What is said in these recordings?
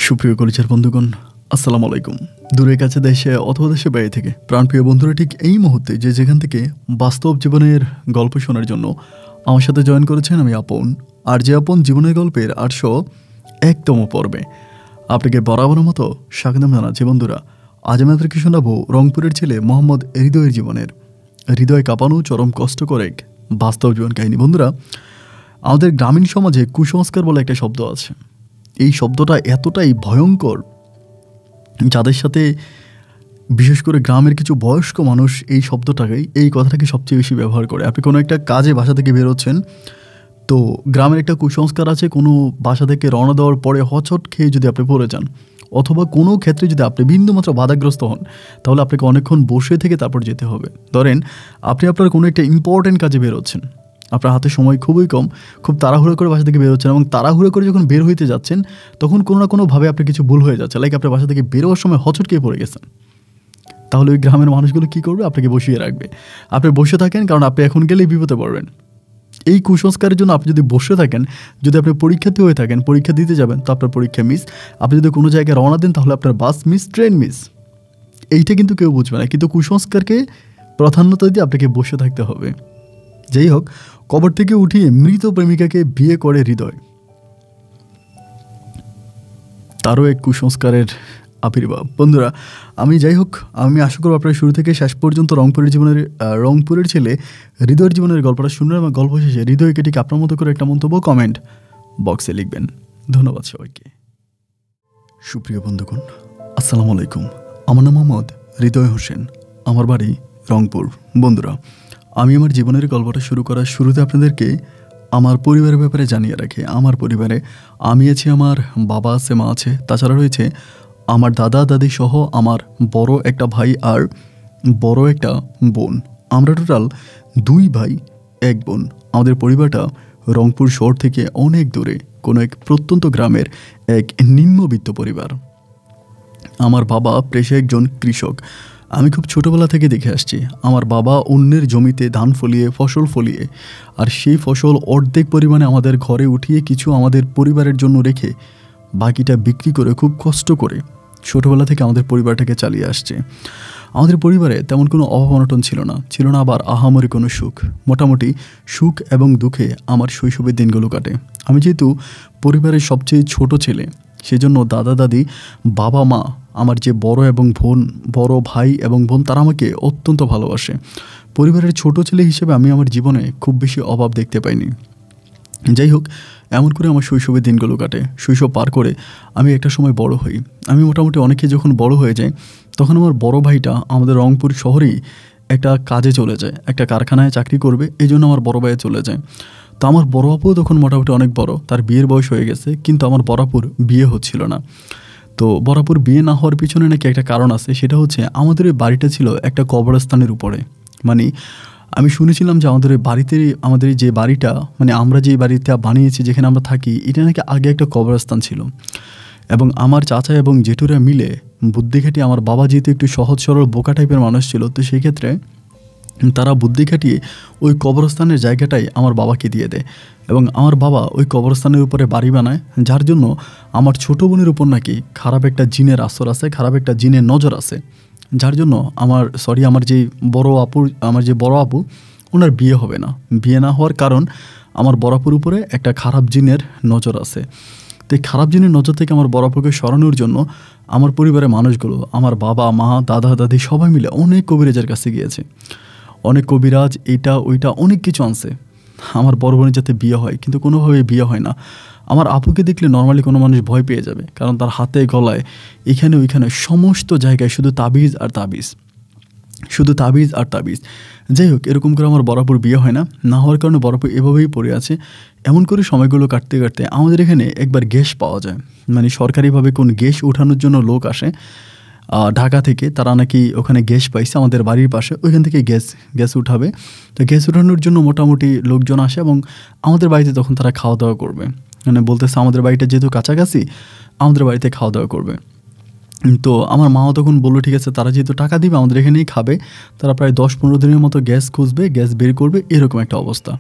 সুপ্রিয় কলেজের বন্ধুগণ, আসসালামু আলাইকুম। দূরে কাছে দেশে অথবা দেশে বাইরে থেকে প্রাণপ্রিয় বন্ধুরা ঠিক এই মুহূর্তে যে যেখান থেকে বাস্তব জীবনের গল্প শোনার জন্য আমার সাথে জয়েন করেছেন, আমি আপন। আর যে আপন জীবনের গল্পের 801তম পর্বে আপনাকে বরাবর মতো স্বাগতম জানাচ্ছি। বন্ধুরা, আজ আমাদেরকে শোনাবো রংপুরের ছেলে মোহাম্মদ হৃদয়ের জীবনের হৃদয় কাঁপানো চরম কষ্টকর এক বাস্তব জীবন কাহিনী। বন্ধুরা, আমাদের গ্রামীণ সমাজে কুসংস্কার বলে একটা শব্দ আছে। এই শব্দটা এতটাই ভয়ঙ্কর, যাদের সাথে বিশেষ করে গ্রামের কিছু বয়স্ক মানুষ এই শব্দটাকে, এই কথাটাকে সবচেয়ে বেশি ব্যবহার করে। আপনি কোনো একটা কাজে বাসা থেকে বেরোচ্ছেন, তো গ্রামের একটা কুসংস্কার আছে, কোনো বাসা থেকে রওনা দেওয়ার পরে হচট খেয়ে যদি আপনি পড়ে যান, অথবা কোনো ক্ষেত্রে যদি আপনি বিন্দুমাত্র বাধাগ্রস্ত হন, তাহলে আপনাকে অনেকক্ষণ বসে থেকে তারপর যেতে হবে। ধরেন আপনি আপনার কোনো একটা ইম্পর্টেন্ট কাজে বেরোচ্ছেন, আপনার হাতে সময় খুবই কম, খুব তাড়াহুড়ো করে বাসা থেকে বেরোচ্ছেন, এবং তাড়াহুড়ো করে যখন বের হইতে যাচ্ছেন তখন কোনো না কোনোভাবে আপনার কিছু ভুল হয়ে যাচ্ছে, লাইক আপনার বাসা থেকে বেরোবার সময় হচট খেয়ে পড়ে গেছেন। তাহলে ওই গ্রামের মানুষগুলো কী করবে? আপনাকে বসিয়ে রাখবে। আপনি বসে থাকেন, কারণ আপনি এখন গেলেই বিপদে পড়বেন। এই কুসংস্কারের জন্য আপনি যদি বসে থাকেন, যদি আপনি পরীক্ষার্থী হয়ে থাকেন, পরীক্ষা দিতে যাবেন, তো আপনার পরীক্ষা মিস। আপনি যদি কোনো জায়গায় রওনা দেন, তাহলে আপনার বাস মিস, ট্রেন মিস। এইটা কিন্তু কেউ বুঝবে না, কিন্তু কুসংস্কারকে প্রাধান্যতা দিয়ে আপনাকে বসে থাকতে হবে। যাই হোক, কবর থেকে উঠিয়ে মৃত প্রেমিকাকে বিয়ে করে হৃদয়, তারও এক কুসংস্কারের আবির্ভাব। বন্ধুরা, আমি আশা করব আপনারা শুরু থেকে শেষ পর্যন্ত রংপুরের ছেলে হৃদয়ের জীবনের গল্পটা শুনবেন, এবং গল্প শেষে হৃদয়কে ঠিক আপনার মতো করে একটা মন্তব্য কমেন্ট বক্সে লিখবেন। ধন্যবাদ সবাইকে। সুপ্রিয় বন্ধুগণ, আসসালামু আলাইকুম। আমার নাম মোহাম্মদ হৃদয় হোসেন, আমার বাড়ি রংপুর। বন্ধুরা, আমি আমার জীবনের গল্পটা শুরু করার শুরুতে আপনাদেরকে আমার পরিবারের ব্যাপারে জানিয়ে রাখি। আমার পরিবারে আমি আছি, আমার বাবা আছে, মা আছে, তাছাড়া রয়েছে আমার দাদা দাদি সহ আমার বড় একটা ভাই আর বড় একটা বোন। আমরা টোটাল 2 ভাই 1 বোন। আমাদের পরিবারটা রংপুর শহর থেকে অনেক দূরে কোনো এক প্রত্যন্ত গ্রামের এক নিম্নবিত্ত পরিবার। আমার বাবা পেশায় একজন কৃষক। আমি খুব ছোটোবেলা থেকে দেখে আসছি আমার বাবা অন্যের জমিতে ধান ফলিয়ে, ফসল ফলিয়ে, আর সেই ফসল অর্ধেক পরিমাণে আমাদের ঘরে উঠিয়ে কিছু আমাদের পরিবারের জন্য রেখে বাকিটা বিক্রি করে খুব কষ্ট করে ছোটোবেলা থেকে আমাদের পরিবারটাকে চালিয়ে আসছে। আমাদের পরিবারে তেমন কোনো অভাব অনটন ছিল না আবার আহামরি কোনো সুখ। মোটামুটি সুখ এবং দুঃখে আমার শৈশবের দিনগুলো কাটে। আমি যেহেতু পরিবারের সবচেয়ে ছোট ছেলে, সেজন্য দাদা দাদি, বাবা মা, আমার যে বড় ভাই এবং বোন, তারা আমাকে অত্যন্ত ভালোবাসে। পরিবারের ছোট ছেলে হিসেবে আমি আমার জীবনে খুব বেশি অভাব দেখতে পাইনি। যাই হোক, এমন করে আমার শৈশবের দিনগুলো কাটে। শৈশব পার করে আমি একটা সময় বড় হই। আমি মোটামুটি অনেকে যখন বড় হয়ে যায়, তখন আমার বড় ভাইটা আমাদের রংপুর শহরেই একটা কাজে চলে যায়, একটা কারখানায় চাকরি করবে, এই জন্য আমার বড় ভাইয়ে চলে যায়। তো আমার বড় আপুও তখন মোটামুটি অনেক বড়, তার বিয়ের বয়স হয়ে গেছে, কিন্তু আমার বড় আপুর বিয়ে হচ্ছিল না। তো বড় আপুর বিয়ে না হওয়ার পিছনে নাকি একটা কারণ আছে, সেটা হচ্ছে আমাদের ওই বাড়িটা ছিল একটা কবরস্থানের উপরে। মানে আমি শুনেছিলাম যে আমাদের যে বাড়িটা, মানে আমরা যে বাড়িটা বানিয়েছি, যেখানে আমরা থাকি, এটা নাকি আগে একটা কবরস্থান ছিল। এবং আমার চাচা এবং জেঠুরা মিলে বুদ্ধি খাটিয়ে, আমার বাবা যেহেতু একটু সহজ সরল বোকা টাইপের মানুষ ছিল, তো সেই ক্ষেত্রে তারা বুদ্ধি খাটিয়ে ওই কবরস্থানের জায়গাটাই আমার বাবাকে দিয়ে দেয়, এবং আমার বাবা ওই কবরস্থানের উপরে বাড়ি বানায়, যার জন্য আমার ছোটো বোনের উপর নাকি খারাপ একটা জিনের আসর আছে, খারাপ একটা জিনের নজর আছে, যার জন্য আমার যে বড় আপু, ওনার বিয়ে হবে না। বিয়ে না হওয়ার কারণ আমার বড় আপুর উপরে একটা খারাপ জিনের নজর আছে। তো এই খারাপ জিনের নজর থেকে আমার বড় আপুকে সরানোর জন্য আমার পরিবারের মানুষগুলো, আমার বাবা মা দাদা দাদি সবাই মিলে অনেক কবিরাজের কাছে গিয়েছে। অনেক কবিরাজ এইটা ওইটা অনেক কিছু আনছে আমার বড় বোনের যাতে বিয়ে হয়, কিন্তু কোনোভাবে বিয়ে হয় না। আমার আপুকে দেখলে নর্মালি কোনো মানুষ ভয় পেয়ে যাবে, কারণ তার হাতে গলায় এখানে ওইখানে সমস্ত জায়গায় শুধু তাবিজ আর তাবিজ। যাই হোক, এরকম করে আমার বরাবর বিয়ে হয় না হওয়ার কারণে বরাবর এভাবেই পড়ে আছে। এমন করে সময়গুলো কাটতে কাটতে আমাদের এখানে একবার গ্যাস পাওয়া যায়, মানে সরকারিভাবে কোন গ্যাস ওঠানোর জন্য লোক আসে ঢাকা থেকে, তারা নাকি ওখানে গ্যাস পাইছে আমাদের বাড়ির পাশে, ওইখান থেকে গ্যাস উঠাবে। তো গ্যাস উঠানোর জন্য মোটামুটি লোকজন আসে, এবং আমাদের বাড়িতে তখন তারা খাওয়া দাওয়া করবে। মানে বলতেছে আমাদের বাড়িটা যেহেতু কাছাকাছি, আমাদের বাড়িতে খাওয়া দাওয়া করবে। তো আমার মাও তখন বললো ঠিক আছে, তারা যেহেতু টাকা দিবে আমাদের এখানেই খাবে। তারা প্রায় 10-15 দিনের মতো গ্যাস খুঁজবে, গ্যাস বের করবে, এরকম একটা অবস্থা।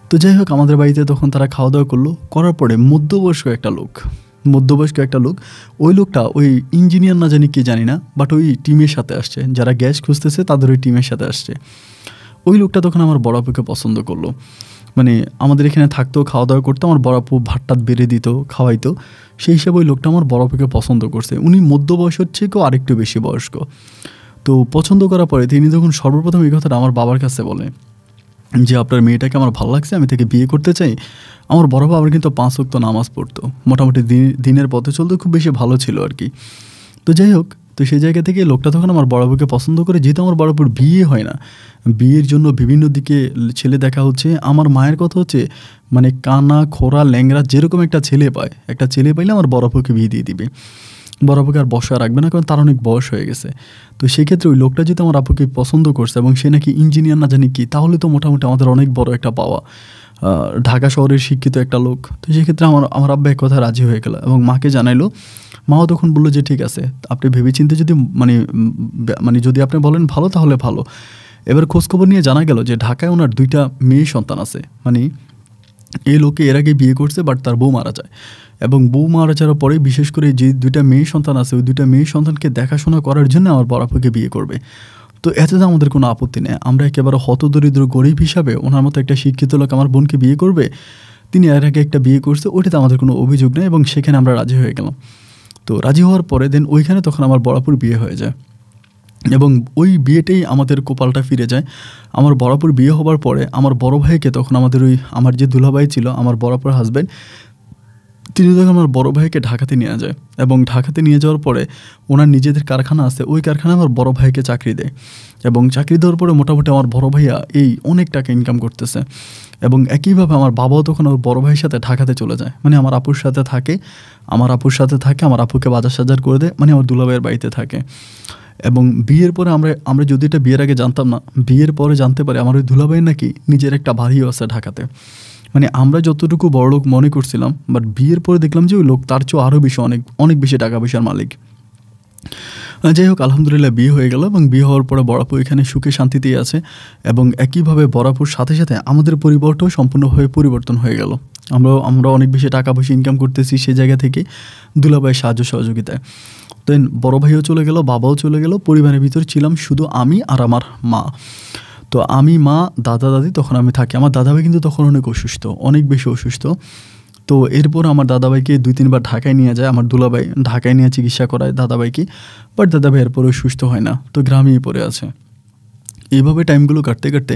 তো যাই হোক, আমাদের বাড়িতে তখন তারা খাওয়া দাওয়া করার পরে মধ্যবয়স্ক একটা লোক, মধ্যবয়স্ক একটা লোক। ওই লোকটা ওই ইঞ্জিনিয়ার না জানি কি জানি না, বাট ওই টিমের সাথে আসছে, যারা গ্যাস খুঁজতেছে তাদের ওই টিমের সাথে আসছে। ওই লোকটা তখন আমার বড় আপুকে পছন্দ করলো। মানে আমাদের এখানে থাকতো, খাওয়া দাওয়া করতো, আমার বড় আপু ভাত টাত বেড়ে দিত, খাওয়াইতো। সেই হিসাবে ওই লোকটা আমার বড় আপুকে পছন্দ করছে। উনি মধ্য বয়সের থেকেও আরেকটু বেশি বয়স্ক। তো পছন্দ করার পরে তিনি তখন সর্বপ্রথম এই কথাটা আমার বাবার কাছে বলে যে আপনার মেয়েটাকে আমার ভালো লাগছে, আমি তাকে বিয়ে করতে চাই। আমার বড় বাবা কিন্তু 5 ওয়াক্ত নামাজ পড়তো, মোটামুটি দিনের পথে চলতে খুব বেশি ভালো ছিল আর কি। তো যাই হোক, তো সেই জায়গা থেকে লোকটা তখন আমার বড় আপুকে পছন্দ করে। যেহেতু আমার বড় আপুর বিয়ে হয় না, বিয়ের জন্য বিভিন্ন দিকে ছেলে দেখা হচ্ছে। আমার মায়ের কথা হচ্ছে মানে কানা খোরা ল্যাংরা যেরকম একটা ছেলে পায়, একটা ছেলে পাইলে আমার বড় আপুকে বিয়ে দিয়ে দিবে। বড় আপুকে আর বসা রাখবে না, কারণ তার অনেক বয়স হয়ে গেছে। তো সেক্ষেত্রে ওই লোকটা যদি আমার আপুকে পছন্দ করছে এবং সে নাকি ইঞ্জিনিয়ার না জানি কি, তাহলে তো মোটামুটি আমাদের অনেক বড় একটা পাওয়া। ঢাকা শহরের শিক্ষিত একটা লোক। তো সেক্ষেত্রে আমার আব্বা এক কথা রাজি হয়ে গেল এবং মাকে জানাইলো। মাও তখন বললো যে ঠিক আছে, আপনি ভেবেচিন্তে যদি মানে যদি আপনি বলেন ভালো তাহলে ভালো। এবার খোঁজখবর নিয়ে জানা গেল যে ঢাকায় ওনার 2টা মেয়ে সন্তান আছে। মানে এই লোকে এর আগে বিয়ে করছে, বাট তার বউ মারা যায়। এবং বউ মারা যাওয়ার পরে বিশেষ করে যে 2টা মেয়ে সন্তান আছে, ওই 2টা মেয়ে সন্তানকে দেখাশোনা করার জন্য আমার বড় আপুকে বিয়ে করবে। তো এতে তো আমাদের কোনো আপত্তি নেই। আমরা একেবারে হতদরিদ্র গরিব হিসাবে ওনার মতো একটা শিক্ষিত লোক আমার বোনকে বিয়ে করবে। তিনি এর আগে একটা বিয়ে করছে, ওইটাতে আমাদের কোনো অভিযোগ নেই এবং সেখানে আমরা রাজি হয়ে গেলাম। তো রাজি হওয়ার পরে দেন ওইখানে তখন আমার বড় আপুর বিয়ে হয়ে যায় এবং ওই বিয়েতেই আমাদের কপালটা ফিরে যায়। আমার বড় আপুর বিয়ে হবার পরে আমার বড় ভাইকে তখন আমার যে দুলাভাই ছিল, আমার বড় আপুর হাজব্যান্ড, তিনি তখন আমার বড় ভাইকে ঢাকাতে নিয়ে যায় এবং ঢাকাতে নিয়ে যাওয়ার পরে ওনার নিজেদের কারখানা আছে, ওই কারখানায় আমার বড় ভাইকে চাকরি দেয় এবং চাকরি দেওয়ার পরে মোটামুটি আমার বড় ভাইয়া এই অনেক টাকা ইনকাম করতেছে। এবং একইভাবে আমার বাবাও তখন ওর বড় ভাইয়ের সাথে ঢাকাতে চলে যায়, মানে আমার আপুর সাথে থাকে, আমার আপুকে বাজার সাজার করে দেয়, মানে আমার দুলাভাইয়ের বাড়িতে থাকে। এবং বিয়ের পরে আমরা যদি এটা বিয়ের আগে জানতাম না, বিয়ের পরে জানতে পারি আমার ওই দুলাভাই নাকি নিজের একটা বাড়িও আছে ঢাকাতে। মানে আমরা যতটুকু বড়লোক মনে করছিলাম, বাট বিয়ের পরে দেখলাম যে ওই লোক তার চেয়েও আরও বেশি অনেক বেশি টাকা পয়সার মালিক। যাই হোক, আলহামদুলিল্লাহ বিয়ে হয়ে গেল এবং বিয়ে হওয়ার পরে বড় আপু এখানে সুখে শান্তিতেই আছে এবং একইভাবে বড় আপুর সাথে সাথে আমাদের পরিবারটাও সম্পূর্ণভাবে পরিবর্তন হয়ে গেল। আমরা অনেক বেশি টাকা পয়সা ইনকাম করতেছি সেই জায়গা থেকে দুলাভাইয়ের সাহায্য সহযোগিতায়। দেন বড় ভাইও চলে গেল, বাবাও চলে গেল, পরিবারের ভিতর ছিলাম শুধু আমি আর আমার মা। তো আমি, মা, দাদা দাদি তখন আমি থাকি। আমার দাদাভাই কিন্তু তখন অনেক বেশি অসুস্থ। তো এরপর আমার দাদাভাইকে 2-3 বার ঢাকায় নিয়ে যায় আমার দুলাভাই, ঢাকায় নিয়ে চিকিৎসা করায় দাদাভাইকে। বাট দাদাভাই এরপরেও সুস্থ হয় না, তো গ্রামেই পড়ে আছে। এইভাবে টাইমগুলো কাটতে কাটতে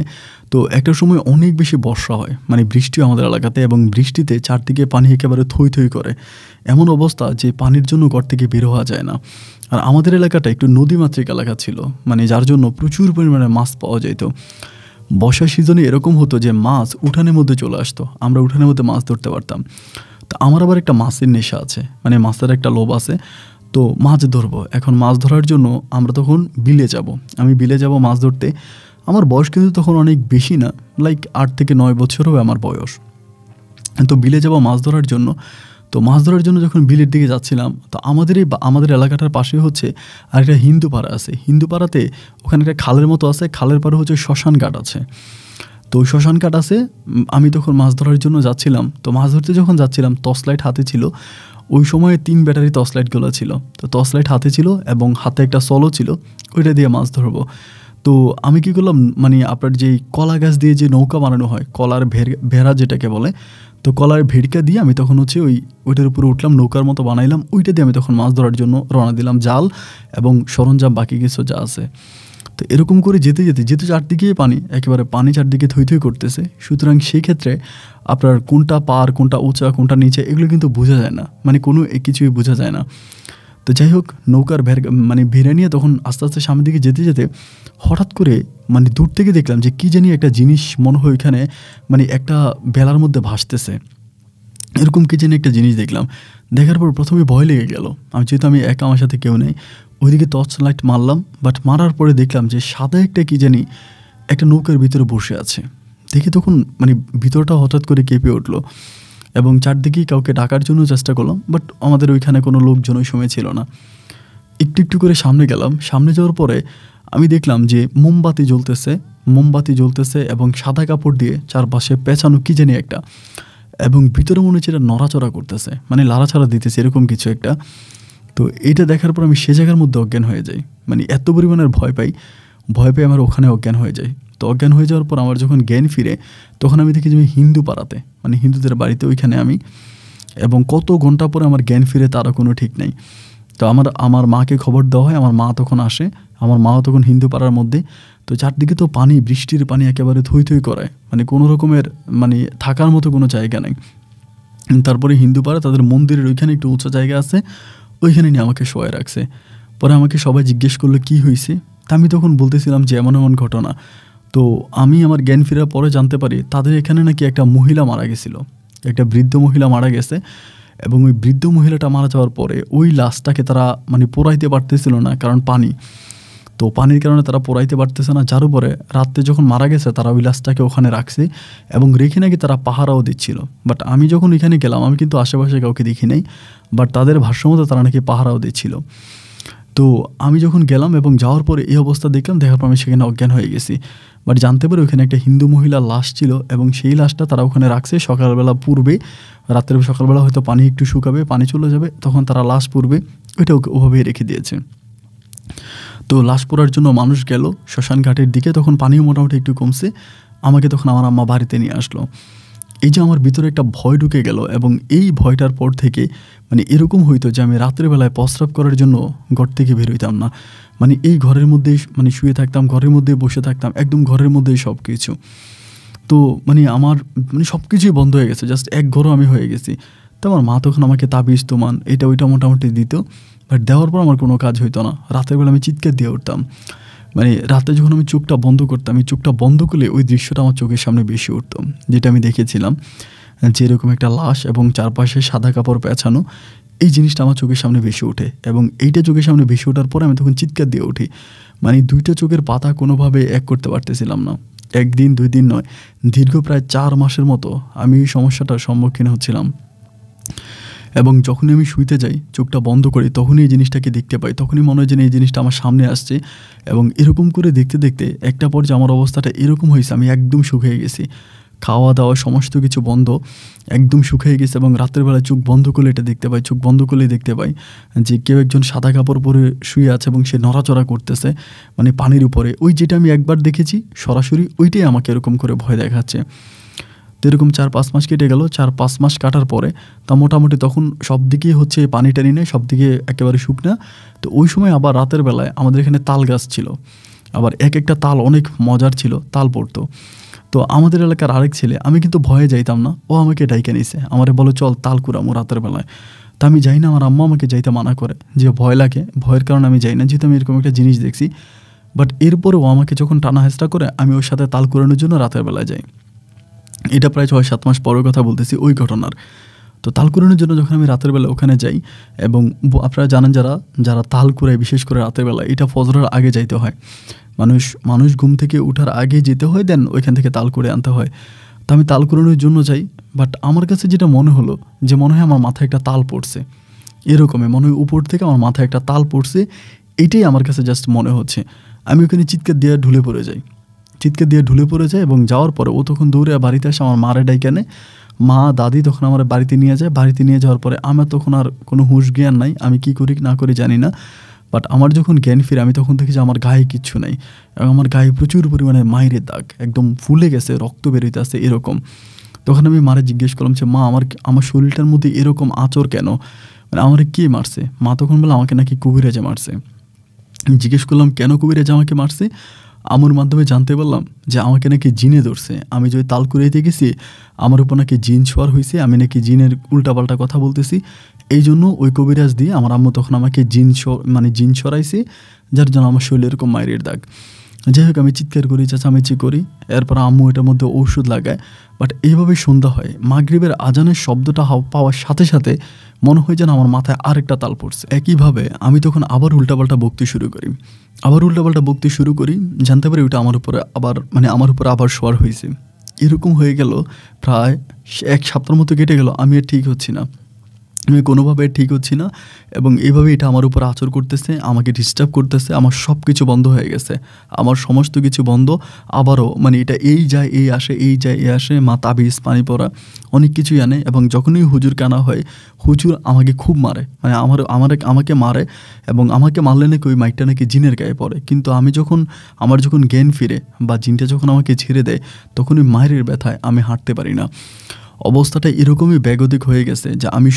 তো একটা সময় অনেক বেশি বর্ষা হয়, মানে বৃষ্টি আমাদের এলাকাতে, এবং বৃষ্টিতে চারদিকে পানি একেবারে থই থই করে। এমন অবস্থা যে পানির জন্য ঘর থেকে বের হওয়া যায় না। আর আমাদের এলাকাটা একটু নদীমাতৃক এলাকা ছিল, মানে যার জন্য প্রচুর পরিমাণে মাছ পাওয়া যেত। বর্ষার সিজনে এরকম হতো যে মাছ উঠানের মধ্যে চলে আসতো, আমরা উঠানের মধ্যে মাছ ধরতে পারতাম। তো আমার আবার একটা মাছের নেশা আছে, মানে মাছের একটা লোভ আছে। তো মাছ ধরবো, এখন মাছ ধরার জন্য আমরা তখন বিলে যাব। আমি বিলে যাব মাছ ধরতে। আমার বয়স কিন্তু তখন অনেক বেশি না, লাইক 8 থেকে 9 বছর হবে আমার বয়স। তো বিলে যাব মাছ ধরার জন্য। তো মাছ ধরার জন্য যখন বিলের দিকে যাচ্ছিলাম, তো আমাদের এলাকাটার পাশে হচ্ছে আরেকটা হিন্দু পাড়া আছে। হিন্দু পাড়াতে ওখানে একটা খালের মতো আছে, খালের পাড়ে হচ্ছে শ্মশান ঘাট আছে। তো ওই শ্মশান ঘাট আছে, আমি তখন মাছ ধরার জন্য যাচ্ছিলাম। তো মাছ ধরতে যখন যাচ্ছিলাম, টর্চ লাইট হাতে ছিল। ওই সময়ে 3 ব্যাটারি টর্চ লাইটগুলো ছিল। তো টর্চ লাইট হাতে ছিল এবং হাতে একটা সলো ছিল, ওইটা দিয়ে মাছ ধরবো। তো আমি কী করলাম, মানে আপনার যেই কলা গাছ দিয়ে যে নৌকা বানানো হয়, কলার ভেড়া যেটাকে বলে, তো কলার ভেড়কা দিয়ে আমি তখন হচ্ছে ওইটার উপরে উঠলাম, নৌকার মতো বানাইলাম। ওইটা দিয়ে আমি তখন মাছ ধরার জন্য রওনা দিলাম, জাল এবং সরঞ্জাম বাকি কিছু যা আছে। তো এরকম করে যেতে যেহেতু চারদিকেই পানি, একেবারে পানি চারদিকে থই থই করতেছে, সুতরাং সেই ক্ষেত্রে আপনার কোনটা পার, কোনটা উঁচা, কোনটা নিচে, এগুলো কিন্তু বোঝা যায় না, মানে কোনো কিছুই বোঝা যায় না। তো যাই হোক, নৌকার ভেড়া নিয়ে তখন আস্তে আস্তে সামনের দিকে যেতে যেতে হঠাৎ করে মানে দূর থেকে দেখলাম যে কী জানি একটা জিনিস মনে হয় ওইখানে, মানে একটা বেলার মধ্যে ভাসতেছে, এরকম কী জানি একটা জিনিস দেখলাম। দেখার পর প্রথমে ভয় লেগে গেল, যেহেতু আমি একা, আমার সাথে কেউ নেই। ওইদিকে টর্চ লাইট মারলাম, বাট মারার পরে দেখলাম যে সাদা একটা কী জানি একটা নৌকার ভিতরে বসে আছে। দেখি তখন মানে ভিতরটা হঠাৎ করে কেঁপে উঠলো এবং চারদিকেই কাউকে ডাকার জন্য চেষ্টা করলাম, বাট আমাদের ওইখানে কোনো লোকজন ওই সময় ছিল না। একটু একটু করে সামনে গেলাম। সামনে যাওয়ার পরে আমি দেখলাম যে মোমবাতি জ্বলতেছে এবং সাদা কাপড় দিয়ে চারপাশে পেঁচানো কী জানি একটা। এবং ভিতরে মনে হচ্ছে এটা নড়াচড়া করতেছে, মানে লাড়াছাড়া দিতেছে এরকম কিছু একটা। তো এইটা দেখার পর আমি সে জায়গার মধ্যে অজ্ঞান হয়ে যাই, মানে এত পরিমাণের ভয় পাই আমার ওখানে অজ্ঞান হয়ে যাই। তো অজ্ঞান হয়ে যাওয়ার পর আমার যখন জ্ঞান ফিরে তখন আমি দেখি যে আমি হিন্দু পাড়াতে, মানে হিন্দুদের বাড়িতে ওইখানে আমি, এবং কত ঘন্টা পরে আমার জ্ঞান ফিরে তারও কোনো ঠিক নেই। তো আমার মাকে খবর দেওয়া হয়, আমার মা তখন আসে, আমার মাও তখন হিন্দু পাড়ার মধ্যে। তো চারদিকে তো পানি, বৃষ্টির পানি একেবারে থই থই করায়, মানে কোনো রকমের মানে থাকার মতো কোনো জায়গা নেই। তারপরে হিন্দু পাড়া তাদের মন্দিরের ওইখানে একটু উঁচু জায়গা আছে, ওইখানে নিয়ে আমাকে শোয়া রাখছে। পরে আমাকে সবাই জিজ্ঞেস করলো কী হয়েছে, তা আমি তখন বলতেছিলাম যে এমন এমন ঘটনা। তো আমি আমার জ্ঞান ফেরার পরে জানতে পারি তাদের এখানে নাকি একটা মহিলা মারা গেছিলো, একটা বৃদ্ধ মহিলা মারা গেছে। এবং ওই বৃদ্ধ মহিলাটা মারা যাওয়ার পরে ওই লাশটাকে তারা মানে পোড়াইতে পারতেছিল না, কারণ পানি, তো পানির কারণে তারা পোড়াইতে পারতেছে না। যার উপরে রাত্রে যখন মারা গেছে তারা ওই লাশটাকে ওখানে রাখছে এবং রেখে নাকি তারা পাহারাও দিচ্ছিল। বাট আমি যখন এখানে গেলাম আমি কিন্তু আশেপাশে কাউকে দেখি নাই, বাট তাদের ভাষ্যমতো তারা নাকি পাহারাও দিচ্ছিল। তো আমি যখন গেলাম এবং যাওয়ার পরে এই অবস্থা দেখলাম, দেখার পর আমি সেখানে অজ্ঞান হয়ে গেছি। বাট জানতে পারি ওখানে একটা হিন্দু মহিলার লাশ ছিল এবং সেই লাশটা তারা ওখানে রাখছে সকালবেলা পূর্বে, রাত্রে সকালবেলা হয়তো পানি একটু শুকাবে, পানি চলে যাবে, তখন তারা লাশ পূর্বে ওইটা ওভাবেই রেখে দিয়েছে। তো লাশ পোড়ার জন্য মানুষ গেল শ্মশান ঘাটের দিকে, তখন পানিও মোটামুটি একটু কমছে। আমাকে তখন আমার আম্মা বাড়িতে নিয়ে আসলো। এই যে আমার ভিতরে একটা ভয় ঢুকে গেল, এবং এই ভয়টার পর থেকে মানে এরকম হইতো যে আমি রাত্রেবেলায় প্রস্রাব করার জন্য ঘর থেকে বের হইতাম না, মানে এই ঘরের মধ্যেই মানে শুয়ে থাকতাম, ঘরের মধ্যেই বসে থাকতাম, একদম ঘরের মধ্যেই সব কিছু। তো মানে আমার মানে সব কিছুই বন্ধ হয়ে গেছে, জাস্ট এক ঘরও আমি হয়ে গেছি। তো আমার মা তখন আমাকে তাবিজ তোমান এটা ওইটা মোটামুটি দিত, বাট দেওয়ার পর আমার কোনো কাজ হইতো না। রাতের বেলা আমি চিৎকার দিয়ে উঠতাম, মানে রাতে যখন আমি চোখটা বন্ধ করতাম, এই চোখটা বন্ধ করলে ওই দৃশ্যটা আমার চোখের সামনে বেশি উঠতো, যেটা আমি দেখেছিলাম, যেরকম একটা লাশ এবং চারপাশে সাদা কাপড় পেঁচানো, এই জিনিসটা আমার চোখের সামনে বেশি ওঠে। এবং এইটা চোখের সামনে বেশি ওঠার পরে আমি তখন চিৎকার দিয়ে উঠি, মানে দুইটা চোখের পাতা কোনোভাবে এক করতে পারতেছিলাম না। একদিন দুই দিন নয়, দীর্ঘ প্রায় 4 মাসের মতো আমি এই সমস্যাটার সম্মুখীন হচ্ছিলাম। এবং যখনই আমি শুইতে যাই, চোখটা বন্ধ করি, তখনই এই জিনিসটাকে দেখতে পাই, তখনই মনে হয় যেন এই জিনিসটা আমার সামনে আসছে। এবং এরকম করে দেখতে দেখতে একটা পর্যায়ে আমার অবস্থাটা এরকম হয়েছে, আমি একদম শুকিয়ে গেছি, খাওয়া দাওয়া সমস্ত কিছু বন্ধ, একদম শুকিয়ে গেছে। এবং রাতের বেলা চোখ বন্ধ করলে এটা দেখতে পাই, চোখ বন্ধ করলেই দেখতে পাই যে কেউ একজন সাদা কাপড় পরে শুয়ে আছে এবং সে নড়াচড়া করতেছে, মানে পানির উপরে। ওই যেটা আমি একবার দেখেছি সরাসরি, ওইটাই আমাকে এরকম করে ভয় দেখাচ্ছে। তো এরকম 4-5 মাস কেটে গেল। 4-5 মাস কাটার পরে তা মোটামুটি তখন সব দিকেই হচ্ছে পানি টানি নেই, সব দিকে একেবারে শুকনা। তো ওই সময় আবার রাতের বেলায় আমাদের এখানে তাল গাছ ছিল, আবার এক একটা তাল অনেক মজার ছিল, তাল পড়তো। তো আমাদের এলাকার আরেক ছেলে, আমি কিন্তু ভয়ে যাইতাম না, ও আমাকে ডাইকে নিছে, আমারে বলো চল তাল কুড়ামো রাতের বেলায়। তা আমি যাই না, আমার আম্মা আমাকে যাইতে মানা করে যে ভয় লাগে, ভয়ের কারণে আমি যাই না, যেহেতু আমি এরকম একটা জিনিস দেখছি। বাট এরপরেও আমাকে যখন টানা হেঁচড়া করে আমি ওর সাথে তাল কুড়ানোর জন্য রাতের বেলায় যাই। এটা প্রায় 6-7 মাস পরের কথা বলতেছি ওই ঘটনার। তো তাল কুড়ানোর জন্য যখন আমি রাতের বেলা ওখানে যাই, এবং আপনারা জানেন যারা তাল কুড়ায় বিশেষ করে রাতের বেলা, এটা ফজরের আগে যাইতে হয়, মানুষ ঘুম থেকে ওঠার আগে যেতে হয়, দেন ওইখান থেকে তাল কুড়ে আনতে হয়। তো আমি তাল কুড়ানোর জন্য যাই, বাট আমার কাছে যেটা মনে হলো যে মনে হয় আমার মাথায় একটা তাল পড়ছে, এরকমই মনে হয় উপর থেকে আমার মাথায় একটা তাল পড়ছে, এইটাই আমার কাছে জাস্ট মনে হচ্ছে। আমি ওখানে চিৎকার দিয়ে ঢুলে পড়ে যাই এবং যাওয়ার পরে ও তখন দৌড়ে বাড়িতে আসে, আমার মারে ডাইকে আনে, মা দাদি তখন আমার বাড়িতে নিয়ে যায়। বাড়িতে নিয়ে যাওয়ার পরে আমার তখন আর কোনো হুঁশ জ্ঞান নাই, আমি কি করি না করি জানি না। বাট আমার যখন জ্ঞান ফিরে আমি তখন দেখি যে আমার গায়ে কিচ্ছু নাই, এবং আমার গায়ে প্রচুর পরিমাণে মাইরের দাগ, একদম ফুলে গেছে, রক্ত বেরোতে আসে এরকম। তখন আমি মারে জিজ্ঞেস করলাম যে মা আমার শরীরটার মধ্যে এরকম আঁচড় কেন, মানে আমার কে মারছে? মা তখন বলে আমাকে নাকি কবিরাজে মারছে। জিজ্ঞেস করলাম কেন কবিরাজ আমাকে মারছে? আমার মাধ্যমে জানতে পারলাম যে আমাকে নাকি জিনে ধরছে, আমি যে তাল কুড়াইতে গেছি আমার উপর নাকি জিন ছোঁয়ার হয়েছে, আমি নাকি জিনের উল্টাপাল্টা কথা বলতেছি, এই জন্য ওই কবিরাজ দিয়ে আমার আম্মু তখন আমাকে জিন ছড়াইছে, যার জন্য আমার শরীরে এরকম মায়ের দাগ। যাই হোক, আমি চিৎকার করি, চেঁচামেচি করি, এরপর আম্মু এটার মধ্যে ঔষধ লাগায়। বাট এইভাবেই সন্ধ্যা হয়, মাগরিবের আজানের শব্দটা পাওয়ার সাথে সাথে মনে হয় যেন আমার মাথায় আরেকটা তাল পড়ছে। একইভাবে আমি তখন আবার উল্টাপাল্টা বকতে শুরু করি, জানতে পারি ওটা আমার উপরে আবার শোয়ার হয়েছে। এরকম হয়ে গেল প্রায় 1 সপ্তাহের মতো কেটে গেল, আমি আর ঠিক হচ্ছি না। আমি কোনোভাবে ঠিক হচ্ছি না এবং এইভাবে এটা আমার উপর আচর করতেছে, আমাকে ডিস্টার্ব করতেছে। আমার সব কিছু বন্ধ হয়ে গেছে, আমার সমস্ত কিছু বন্ধ। আবারও মানে এটা এই যায় এই আসে, এই যায় এই আসে। মা তাবিজ, পানি পড়া অনেক কিছুই আনে এবং যখনই হুজুরকে আনা হয়, হুজুর আমাকে খুব মারে, মানে আমাকে মারে এবং আমাকে মারলে নাকি ওই মাইকটা নাকি জিনের গায়ে পড়ে। কিন্তু আমার যখন জ্ঞান ফিরে বা জিনটা যখন আমাকে ছেড়ে দেয়, তখন ওই মায়ের ব্যথায় আমি হাঁটতে পারি না। অবস্থাটা এরকমই ব্যাগতিক হয়ে গেছে যে আমি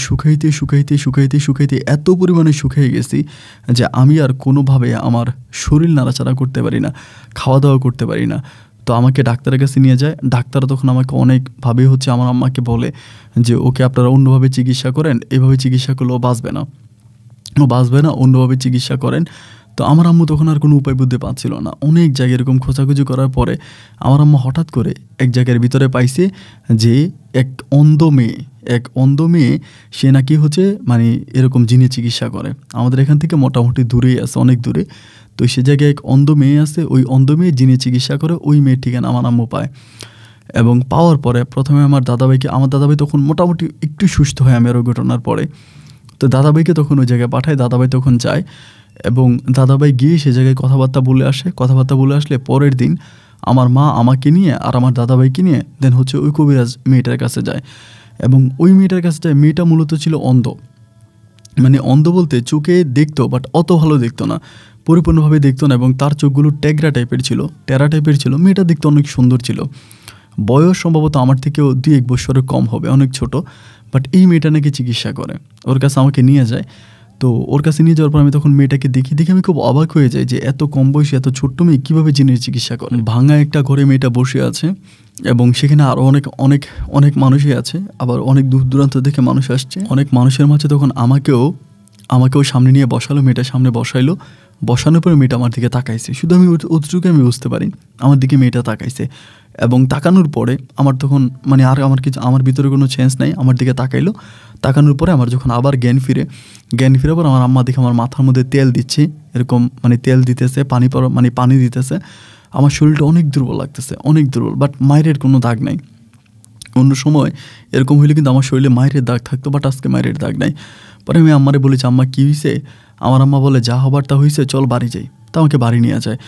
শুকাইতে এত পরিমাণে শুকিয়ে গেছি যে আমি আর কোনোভাবে আমার শরীর নাড়াচাড়া করতে পারি না, খাওয়া দাওয়া করতে পারি না। তো আমাকে ডাক্তারের কাছে নিয়ে যায়। ডাক্তার তখন আমাকে অনেকভাবে আমার আম্মাকে বলে যে ওকে আপনারা অন্যভাবে চিকিৎসা করেন, এভাবে চিকিৎসা করলে ও বাঁচবে না, অন্যভাবে চিকিৎসা করেন। তো আমার আম্মু তখন আর কোনো উপায় বুঝতে পারছিল না। অনেক জায়গায় এরকম খোঁজাখুঁজি করার পরে আমার আম্মা হঠাৎ করে এক জায়গার ভিতরে পাইছে যে এক অন্ধ মেয়ে সে নাকি মানে এরকম জিনে চিকিৎসা করে। আমাদের এখান থেকে মোটামুটি দূরেই আছে, অনেক দূরে। তো সে জায়গায় এক অন্ধ মেয়ে আছে, ওই অন্ধ মেয়ে জিনে চিকিৎসা করে। ওই মেয়ের ঠিকানা আমার আম্মু পায় এবং পাওয়ার পরে প্রথমে আমার দাদাভাই তখন মোটামুটি একটু সুস্থ হয় আমি আর ওই ঘটনার পরে। তো দাদাভাইকে তখন ওই জায়গায় পাঠায়, দাদাভাই তখন যায় এবং দাদাভাই গিয়ে সে জায়গায় কথাবার্তা বলে আসলে পরের দিন আমার মা আমাকে নিয়ে আর আমার দাদাভাইকে নিয়ে দেন ওই কবিরাজ মেয়েটার কাছে যায় এবং ওই মেয়েটার কাছে যায়। মেয়েটা মূলত ছিল অন্ধ, মানে অন্ধ বলতে চোখে দেখতো বাট অত ভালো দেখতো না, পরিপূর্ণভাবে দেখতো না এবং তার চোখগুলো টেরা টাইপের ছিল। মেয়েটা দেখতে অনেক সুন্দর ছিল। বয়স সম্ভবত আমার থেকেও 2-1 বছরের কম হবে, অনেক ছোট। বাট এই মেয়েটা নাকি চিকিৎসা করে, ওর কাছে আমাকে নিয়ে যায়। তো ওর কাছে নিয়ে যাওয়ার পর আমি তখন মেয়েটাকে দেখি আমি খুব অবাক হয়ে যাই যে এত কম বয়সে এত ছোট্ট মেয়ে কীভাবে জিনের চিকিৎসা করে। ভাঙা একটা ঘরে মেয়েটা বসে আছে এবং সেখানে আরও অনেক মানুষই আছে, আবার অনেক দূর দূরান্ত থেকে মানুষ আসছে। অনেক মানুষের মাঝে তখন আমাকেও সামনে নিয়ে বসালো, মেয়েটার সামনে বসানোর পরে মেয়েটা আমার দিকে তাকাইছে। শুধু আমি অতটুকু আমি বুঝতে পারি, আমার দিকে মেয়েটা তাকাইছে এবং তাকানোর পরে আমার তখন মানে আর আমার ভিতরে কোনো চেঞ্জ নাই। আমার দিকে তাকানোর পরে আমার যখন আবার জ্ঞান ফিরে পর আমার আম্মা দেখে আমার মাথার মধ্যে তেল দিচ্ছে, এরকম মানে তেল দিতেছে, পানি দিতেছে। আমার শরীরটা অনেক দুর্বল লাগতেছে, বাট মায়ের কোনো দাগ নাই। অন্য সময় এরকম হইলে কিন্তু আমার শরীরে মায়ের দাগ থাকতো, বাট আজকে মায়ের দাগ নাই। পরে আমি আম্মারে বলেছি, আম্মা কী হয়েছে? আমার আম্মা বলে যা হবার তা হয়েছে, চল বাড়ি যাই। তা আমাকে বাড়ি নিয়ে যায়।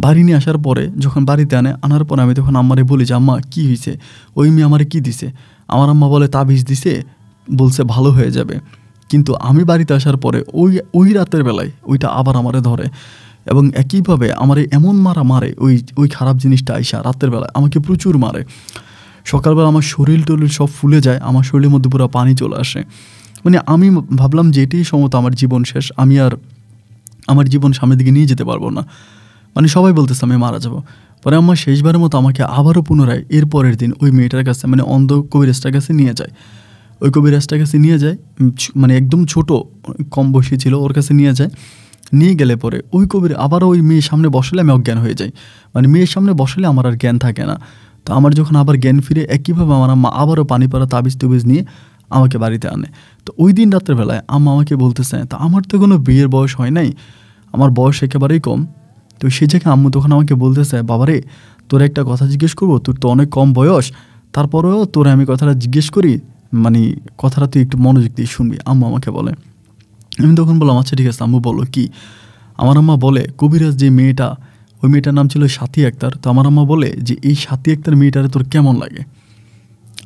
বাড়ি নিয়ে আসার পরে যখন বাড়িতে আনার পরে আমি তখন আম্মারে বলি যে আম্মা কী হয়েছে, ওই মেয়ে আমারে কী দিছে? আমার আম্মা বলে তাবিজ দিছে, বলছে ভালো হয়ে যাবে। কিন্তু আমি বাড়িতে আসার পরে ওই রাতের বেলায় ওইটা আবার আমারে ধরে এবং একইভাবে আমারে এমন মারে ওই খারাপ জিনিসটা আইসা রাতের বেলায় আমাকে প্রচুর মারে। সকালবেলা আমার শরীর সব ফুলে যায়, আমার শরীরের মধ্যে পুরো পানি চলে আসে। মানে আমি ভাবলাম যে এটাই সম্ভবত আমার জীবন শেষ, আমি আর আমার জীবন সামনের দিকে নিয়ে যেতে পারবো না। মানে সবাই বলতেছে আমি মারা যাবো। পরে আমার শেষবারের মতো আমাকে আবারও পুনরায় এর পরের দিন ওই মেয়েটার কাছে মানে অন্ধ কবিরাজটার কাছে নিয়ে যায়। ওই কবিরাজটার কাছে নিয়ে যায়, মানে একদম ছোট কম বয়সী ছিল, ওর কাছে নিয়ে যায়। নিয়ে গেলে পরে ওই আবারও ওই মেয়ের সামনে বসলে আমি অজ্ঞান হয়ে যাই, মানে মেয়ের সামনে বসলে আমার আর জ্ঞান থাকে না। তো আমার যখন আবার জ্ঞান ফিরে একইভাবে আমার আম্মা আবারও পানি পড়া তাবিজ নিয়ে আমাকে বাড়িতে আনে। তো ওই দিন রাত্রের বেলায় আম্মা আমাকে বলতেছে, তা আমার তো কোনো বিয়ের বয়স হয় নাই, আমার বয়স একেবারেই কম। তো সেই জায়গায় আম্মু তখন আমাকে বলতেছে, বাবারে তোর একটা কথা জিজ্ঞেস করবো, তোর তো অনেক কম বয়স, তারপরেও তোরে আমি কথাটা জিজ্ঞেস করি, মানে কথাটা তুই একটু মনোযোগ দিয়ে শুনবি, আম্মু আমাকে বলে। আমি তখন বললাম আচ্ছা ঠিক আছে আম্মু বলো কি। আমার আম্মা বলে কবিরাজ যে মেয়েটা, ওই মেয়েটার নাম ছিল সাথী আক্তার। তো আমার আম্মা বলে যে এই সাথী আক্তার মেয়েটারে তোর কেমন লাগে?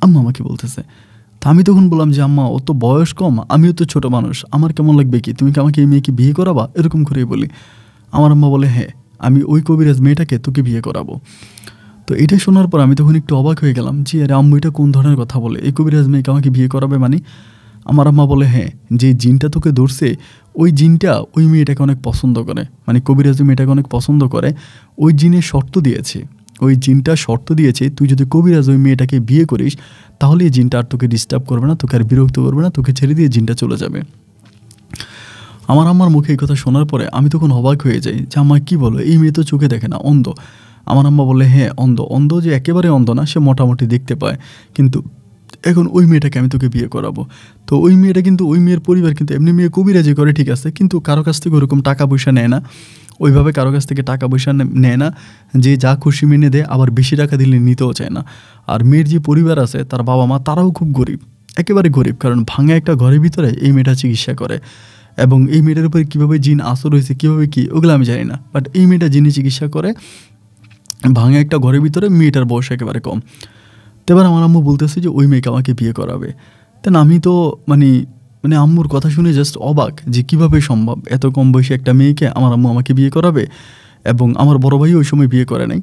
আম্মা আমাকে বলতেছে। তা আমি তখন বললাম যে আম্মা ও তো বয়স কম, আমিও তো ছোট মানুষ, আমার কেমন লাগবে কি, তুমি কি আমাকে এই মেয়েকে বিয়ে করাবা? এরকম করেই বলি। আমার আম্মা বলে হ্যাঁ, আমি ওই কবিরাজ মেয়েটাকে তোকে বিয়ে করাবো। তো এটা শোনার পর আমি তখন একটু অবাক হয়ে গেলাম যে আরে আম্মু এটা কোন ধরনের কথা বলে, এই কবিরাজ মেয়েকে আমাকে বিয়ে করাবে মানে? আমার আম্মা বলে হ্যাঁ, যে জিনটা তোকে ধরছে ওই জিনটা ওই মেয়েটাকে অনেক পছন্দ করে, মানে কবিরাজ মেয়েটাকে অনেক পছন্দ করে। ওই জিনের জিনটা শর্ত দিয়েছে তুই যদি কবিরাজ ওই মেয়েটাকে বিয়ে করিস তাহলে এই জিনটা আর তোকে ডিস্টার্ব করবে না, তোকে আর বিরক্ত করবে না, তোকে ছেড়ে দিয়ে জিনটা চলে যাবে। আমার আম্মার মুখে এই কথা শোনার পরে আমি তখন অবাক হয়ে যাই যে আম্মা কী বলো, এই মেয়ে তো চোখে দেখে না, অন্ধ। আমার আম্মা বলে হ্যাঁ অন্ধ যে একেবারে অন্ধ না, সে মোটামুটি দেখতে পায়, কিন্তু এখন ওই মেয়েটাকে আমি তোকে বিয়ে করাবো। তো ওই মেয়েটা কিন্তু ওই মেয়ের পরিবার কিন্তু এমনি মেয়ে কবিরাজি করে ঠিক আছে, কিন্তু কারো কাছ থেকে ওরকম টাকা পয়সা নেয় না, ওইভাবে কারো কাছ থেকে টাকা পয়সা নেয় না, যে যা খুশি মেনে দেয়, আবার বেশি টাকা দিলে নিতেও চায় না। আর মেয়ের যে পরিবার আছে তার বাবা মা তারাও খুব গরিব, একেবারে গরিব, কারণ ভাঙা একটা ঘরের ভিতরে এই মেয়েটা চিকিৎসা করে। এবং এই মেয়েটার উপরে কীভাবে জিন আসর হয়েছে, কীভাবে কী, ওগুলো আমি জানি না, বাট এই মেয়েটা যিনি চিকিৎসা করে ভাঙা একটা ঘরের ভিতরে, মেয়েটার বয়স একেবারে কম। তো এবার আমার আম্মু বলতেছে যে ওই মেয়েকে আমাকে বিয়ে করাবে। তেন আমি তো মানে আম্মুর কথা শুনে জাস্ট অবাক যে কীভাবে সম্ভব এত কম বয়সী একটা মেয়েকে আমার আম্মু আমাকে বিয়ে করাবে। এবং আমার বড় ভাই ওই সময় বিয়ে করে নাই,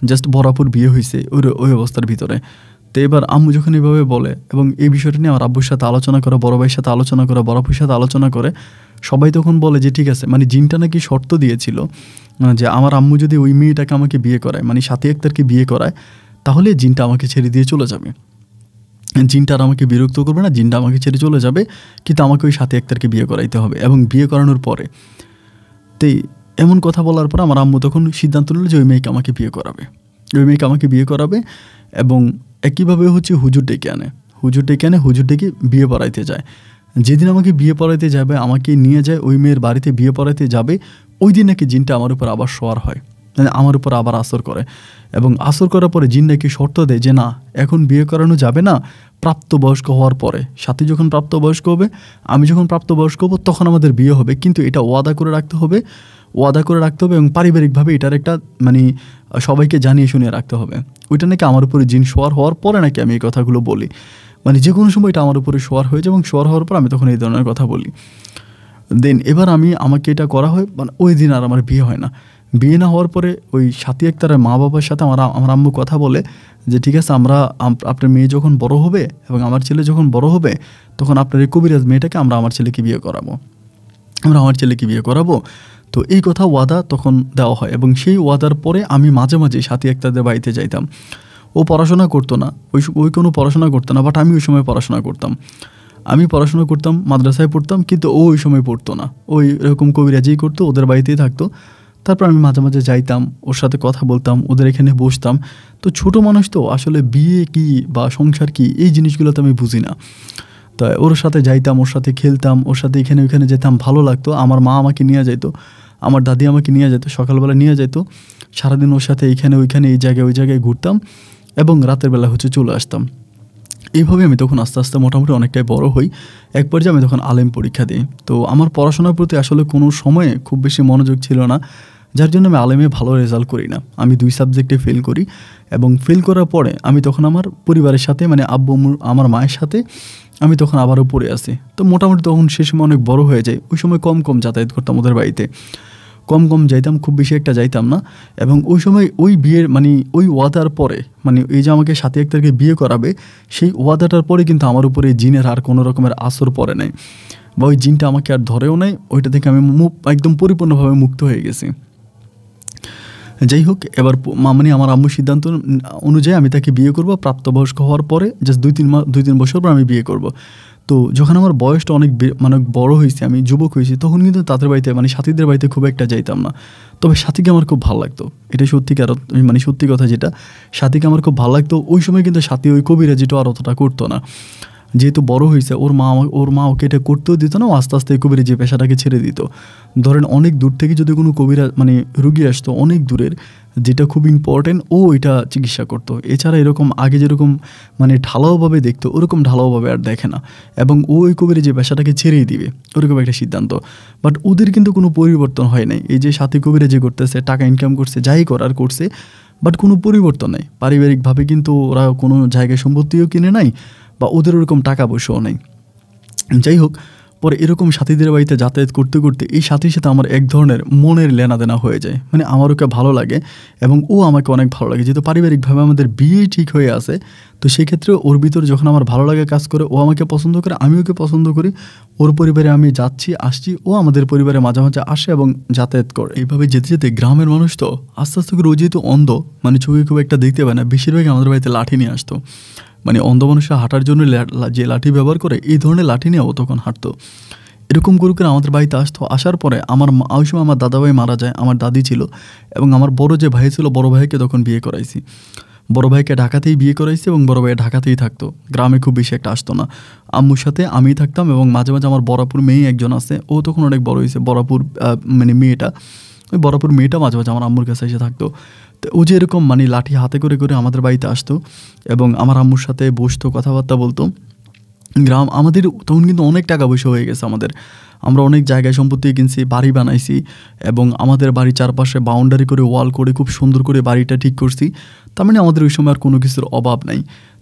জাস্ট বরাবর বিয়ে হয়েছে ওই অবস্থার ভিতরে। তো এবার আম্মু যখন এইভাবে বলে এবং এই বিষয়টা নিয়ে আমার আব্বুর সাথে আলোচনা করে, বড় ভাইয়ের সাথে আলোচনা করে, বড় আপুর সাথে আলোচনা করে, সবাই তখন বলে যে ঠিক আছে, জিনটা নাকি শর্ত দিয়েছিল যে আমার আম্মু যদি ওই মেয়েটাকে আমাকে বিয়ে করায়, সাথী আক্তারকে বিয়ে করায়, তাহলে জিনটা আমাকে ছেড়ে দিয়ে চলে যাবে, জিনটা আর আমাকে বিরক্ত করবে না, জিনটা আমাকে ছেড়ে চলে যাবে, কিন্তু আমাকে ওই সাথী আক্তারকে বিয়ে করাইতে হবে। এবং বিয়ে করানোর পরে এমন কথা বলার পর আমার আম্মু তখন সিদ্ধান্ত নিল যে ওই মেয়েকে আমাকে বিয়ে করাবে, ওই মেয়েকে আমাকে বিয়ে করাবে। এবং একইভাবে হুজুর ডেকে আনে, হুজুর ডেকে বিয়ে পড়াইতে যায়। যেদিন আমাকে বিয়ে পড়াইতে যাবে, আমাকে নিয়ে যায় ওই মেয়ের বাড়িতে বিয়ে পড়াইতে যাবে, ওই দিন নাকি জিনটা আমার উপর আবার শোয়ার হয়, আমার উপর আবার আসর করে। এবং আসর করার পরে জিন নাকি শর্ত দেয় যে না, এখন বিয়ে করানো যাবে না, প্রাপ্তবয়স্ক হওয়ার পরে, সাথী যখন প্রাপ্তবয়স্ক হবে, আমি যখন প্রাপ্তবয়স্ক হবো, তখন আমাদের বিয়ে হবে, কিন্তু এটা ওয়াদা করে রাখতে হবে এবং পারিবারিকভাবে এটার একটা সবাইকে জানিয়ে শুনিয়ে রাখতে হবে। ওইটা নাকি আমার উপরে জিন শোয়ার হওয়ার পরে নাকি আমি এই কথাগুলো বলি, যে কোনো সময় এটা আমার উপরে শোয়ার হয়ে যায় এবং শোয়ার হওয়ার পর আমি তখন এই ধরনের কথা বলি। দেন এবার আমাকে এটা করা হয়, ওই দিন আর আমার বিয়ে হয় না। বিয়ে না হওয়ার পরে ওই সাথী আক্তারের মা বাবার সাথে আমার আম্মু কথা বলে যে ঠিক আছে, আপনার মেয়ে যখন বড় হবে এবং আমার ছেলে যখন বড় হবে, তখন আপনার এই কবিরাজ মেয়েটাকে আমরা আমার ছেলেকে বিয়ে করাবো। তো এই কথা ওয়াদা তখন দেওয়া হয়। এবং সেই ওয়াদার পরে আমি মাঝে মাঝে সাথী আক্তারদের বাড়িতে যাইতাম। ও পড়াশোনা করতো না, ওই কোনো পড়াশোনা করতো না, বাট আমি ওই সময় পড়াশোনা করতাম, মাদ্রাসায় পড়তাম, কিন্তু ও ওই সময় পড়তো না, ওই এরকম কবিরাজি করতো, ওদের বাড়িতেই থাকতো। তারপর আমি মাঝে মাঝে যাইতাম, ওর সাথে কথা বলতাম, ওদের এখানে বসতাম। তো ছোটো মানুষ তো আসলে বিয়ে কি বা সংসার কি, এই জিনিসগুলো তো আমি বুঝি না। তো ওর সাথে যাইতাম, ওর সাথে খেলতাম, ওর সাথে এখানে ওইখানে যেতাম, ভালো লাগতো। আমার মা আমাকে নিয়ে যেত, আমার দাদি আমাকে নিয়ে যেত, সকালবেলা নিয়ে যেত, সারাদিন ওর সাথে এইখানে ওইখানে এই জায়গায় ওই জায়গায় ঘুরতাম এবং রাতের বেলা চলে আসতাম। এইভাবে আমি তখন আস্তে আস্তে মোটামুটি অনেকটাই বড় হই। এক পর্যায়ে আমি তখন আলেম পরীক্ষা দিই। তো আমার পড়াশোনার প্রতি আসলে কোনো সময়ে খুব বেশি মনোযোগ ছিল না, যার জন্য আমি আলেমে ভালো রেজাল্ট করি না। আমি 2 সাবজেক্টে ফেল করি এবং ফেল করার পরে আমি তখন আমার পরিবারের সাথে আব্বু আমার মায়ের সাথে আমি তখন আবারও পড়ে আসি। তো মোটামুটি তখন সে সময় অনেক বড় হয়ে যায়। ওই সময় কম যাতায়াত করতাম ওদের বাড়িতে, কম যাইতাম, খুব বেশি একটা যাইতাম না। এবং ওই সময় ওই বিয়ের ওই ওয়াদার পরে এই যে আমাকে সাথী আক্তারকে বিয়ে করাবে, সেই ওয়াদাটার পরে কিন্তু আমার উপরে জিনের আর কোনো রকমের আসর পড়ে নাই, বা ওই জিনটা আমাকে আর ধরেও নাই। ওইটা থেকে আমি একদম পরিপূর্ণভাবে মুক্ত হয়ে গেছি। যাই হোক, এবার আমার আম্মুর সিদ্ধান্ত অনুযায়ী আমি তাকে বিয়ে করব প্রাপ্তবয়স্ক হওয়ার পরে, জাস্ট 2-3 বছর পর আমি বিয়ে করব। তো যখন আমার বয়সটা অনেক বড় হয়েছে, আমি যুবক হয়েছি, তখন কিন্তু তাদের বাড়িতে সাথীদের বাড়িতে খুব একটা যাইতাম না। তবে সাথীকে আমার খুব ভালো লাগতো, এটা সত্যিকার সত্যি কথা যেটা, সাথীকে আমার খুব ভালো লাগতো। ওই সময় কিন্তু সাথী ওই কবিরাজিটা আর অতটা করতো না, যেহেতু বড় হয়েছে। ওর মা ওকে এটা করতেও দিত না, ও আস্তে আস্তে কবিরাজি পেশাটাকে ছেড়ে দিত। ধরেন অনেক দূর থেকে যদি কোনো রুগী আসতো অনেক দূরের, যেটা খুব ইম্পর্টেন্ট, ও এটা চিকিৎসা করতো। এছাড়া এরকম আগে যেরকম ঢালাওভাবে দেখতো, ওরকম ঢালাওভাবে আর দেখে না, এবং ও ওই কবিরাজি পেশাটাকে ছেড়েই দিবে, ওরকম একটা সিদ্ধান্ত। বাট ওদের কিন্তু কোনো পরিবর্তন হয় নাই। এই যে সাথী কবিরাজি করতেছে, টাকা ইনকাম করছে, যাই করার করছে, বাট কোনো পরিবর্তন নাই। পারিবারিকভাবে কিন্তু ওরা কোনো জায়গায় সম্পত্তিও কিনে নাই, বা ওদের ওরকম টাকা পয়সাও নেই। যাই হোক, পরে এরকম সাথীদের বাড়িতে যাতায়াত করতে করতে এই সাথীর সাথে আমার এক ধরনের মনের লেনাদেনা হয়ে যায়। আমার ওকে ভালো লাগে এবং ও আমাকে অনেক ভালো লাগে। যেহেতু পারিবারিকভাবে আমাদের বিয়ে ঠিক হয়ে আছে, তো সেক্ষেত্রে ওর ভিতরে যখন আমার ভালো লাগে কাজ করে, ও আমাকে পছন্দ করে, আমি ওকে পছন্দ করি। ওর পরিবারে আমি যাচ্ছি আসছি, ও আমাদের পরিবারে মাঝে মাঝে আসে এবং যাতায়াত করে। এইভাবে যেতে যেতে গ্রামের মানুষ তো আস্তে আস্তে করে, ও যেহেতু অন্ধ, চোখে খুব একটা দেখতে পায় না, বেশিরভাগই আমাদের বাড়িতে লাঠি নিয়ে আসতো। অন্ধ মানুষরা হাঁটার জন্য যে লাঠি ব্যবহার করে, এই ধরনের লাঠি নিয়ে ও তখন হাঁটতো। এরকম করে আমাদের বাড়িতে আসতো। আসার পরে ওই সময় আমার দাদাভাই মারা যায়, আমার দাদি ছিল, এবং আমার বড় যে ভাই ছিল, বড় ভাইকে তখন বিয়ে করাইছি। বড় ভাইকে ঢাকাতেই বিয়ে করাইছি এবং বড় ভাই ঢাকাতেই থাকতো, গ্রামে খুব বেশি একটা আসতো না। আম্মুর সাথে আমিই থাকতাম, এবং মাঝে মাঝে আমার বরাপুর মেয়ে একজন আছে, ও তখন অনেক বড় হয়েছে। বরাপুর মেয়েটা, ওই বরাপুর মেয়েটা মাঝে মাঝে আমার আম্মুর কাছে এসে থাকতো। তো ও যে এরকম লাঠি হাতে করে আমাদের বাড়িতে আসতো এবং আমার আম্মুর সাথে বসতো, কথাবার্তা বলতো। গ্রাম আমাদের তখন কিন্তু অনেক টাকা পয়সা হয়ে গেছে আমাদের, আমরা অনেক জায়গায় সম্পত্তি কিনছি, বাড়ি বানাইছি এবং আমাদের বাড়ির চারপাশে বাউন্ডারি করে ওয়াল করে খুব সুন্দর করে বাড়িটা ঠিক করছি। তার মানে আমাদের ওই সময় আর কোনো কিছুর অভাব নাই।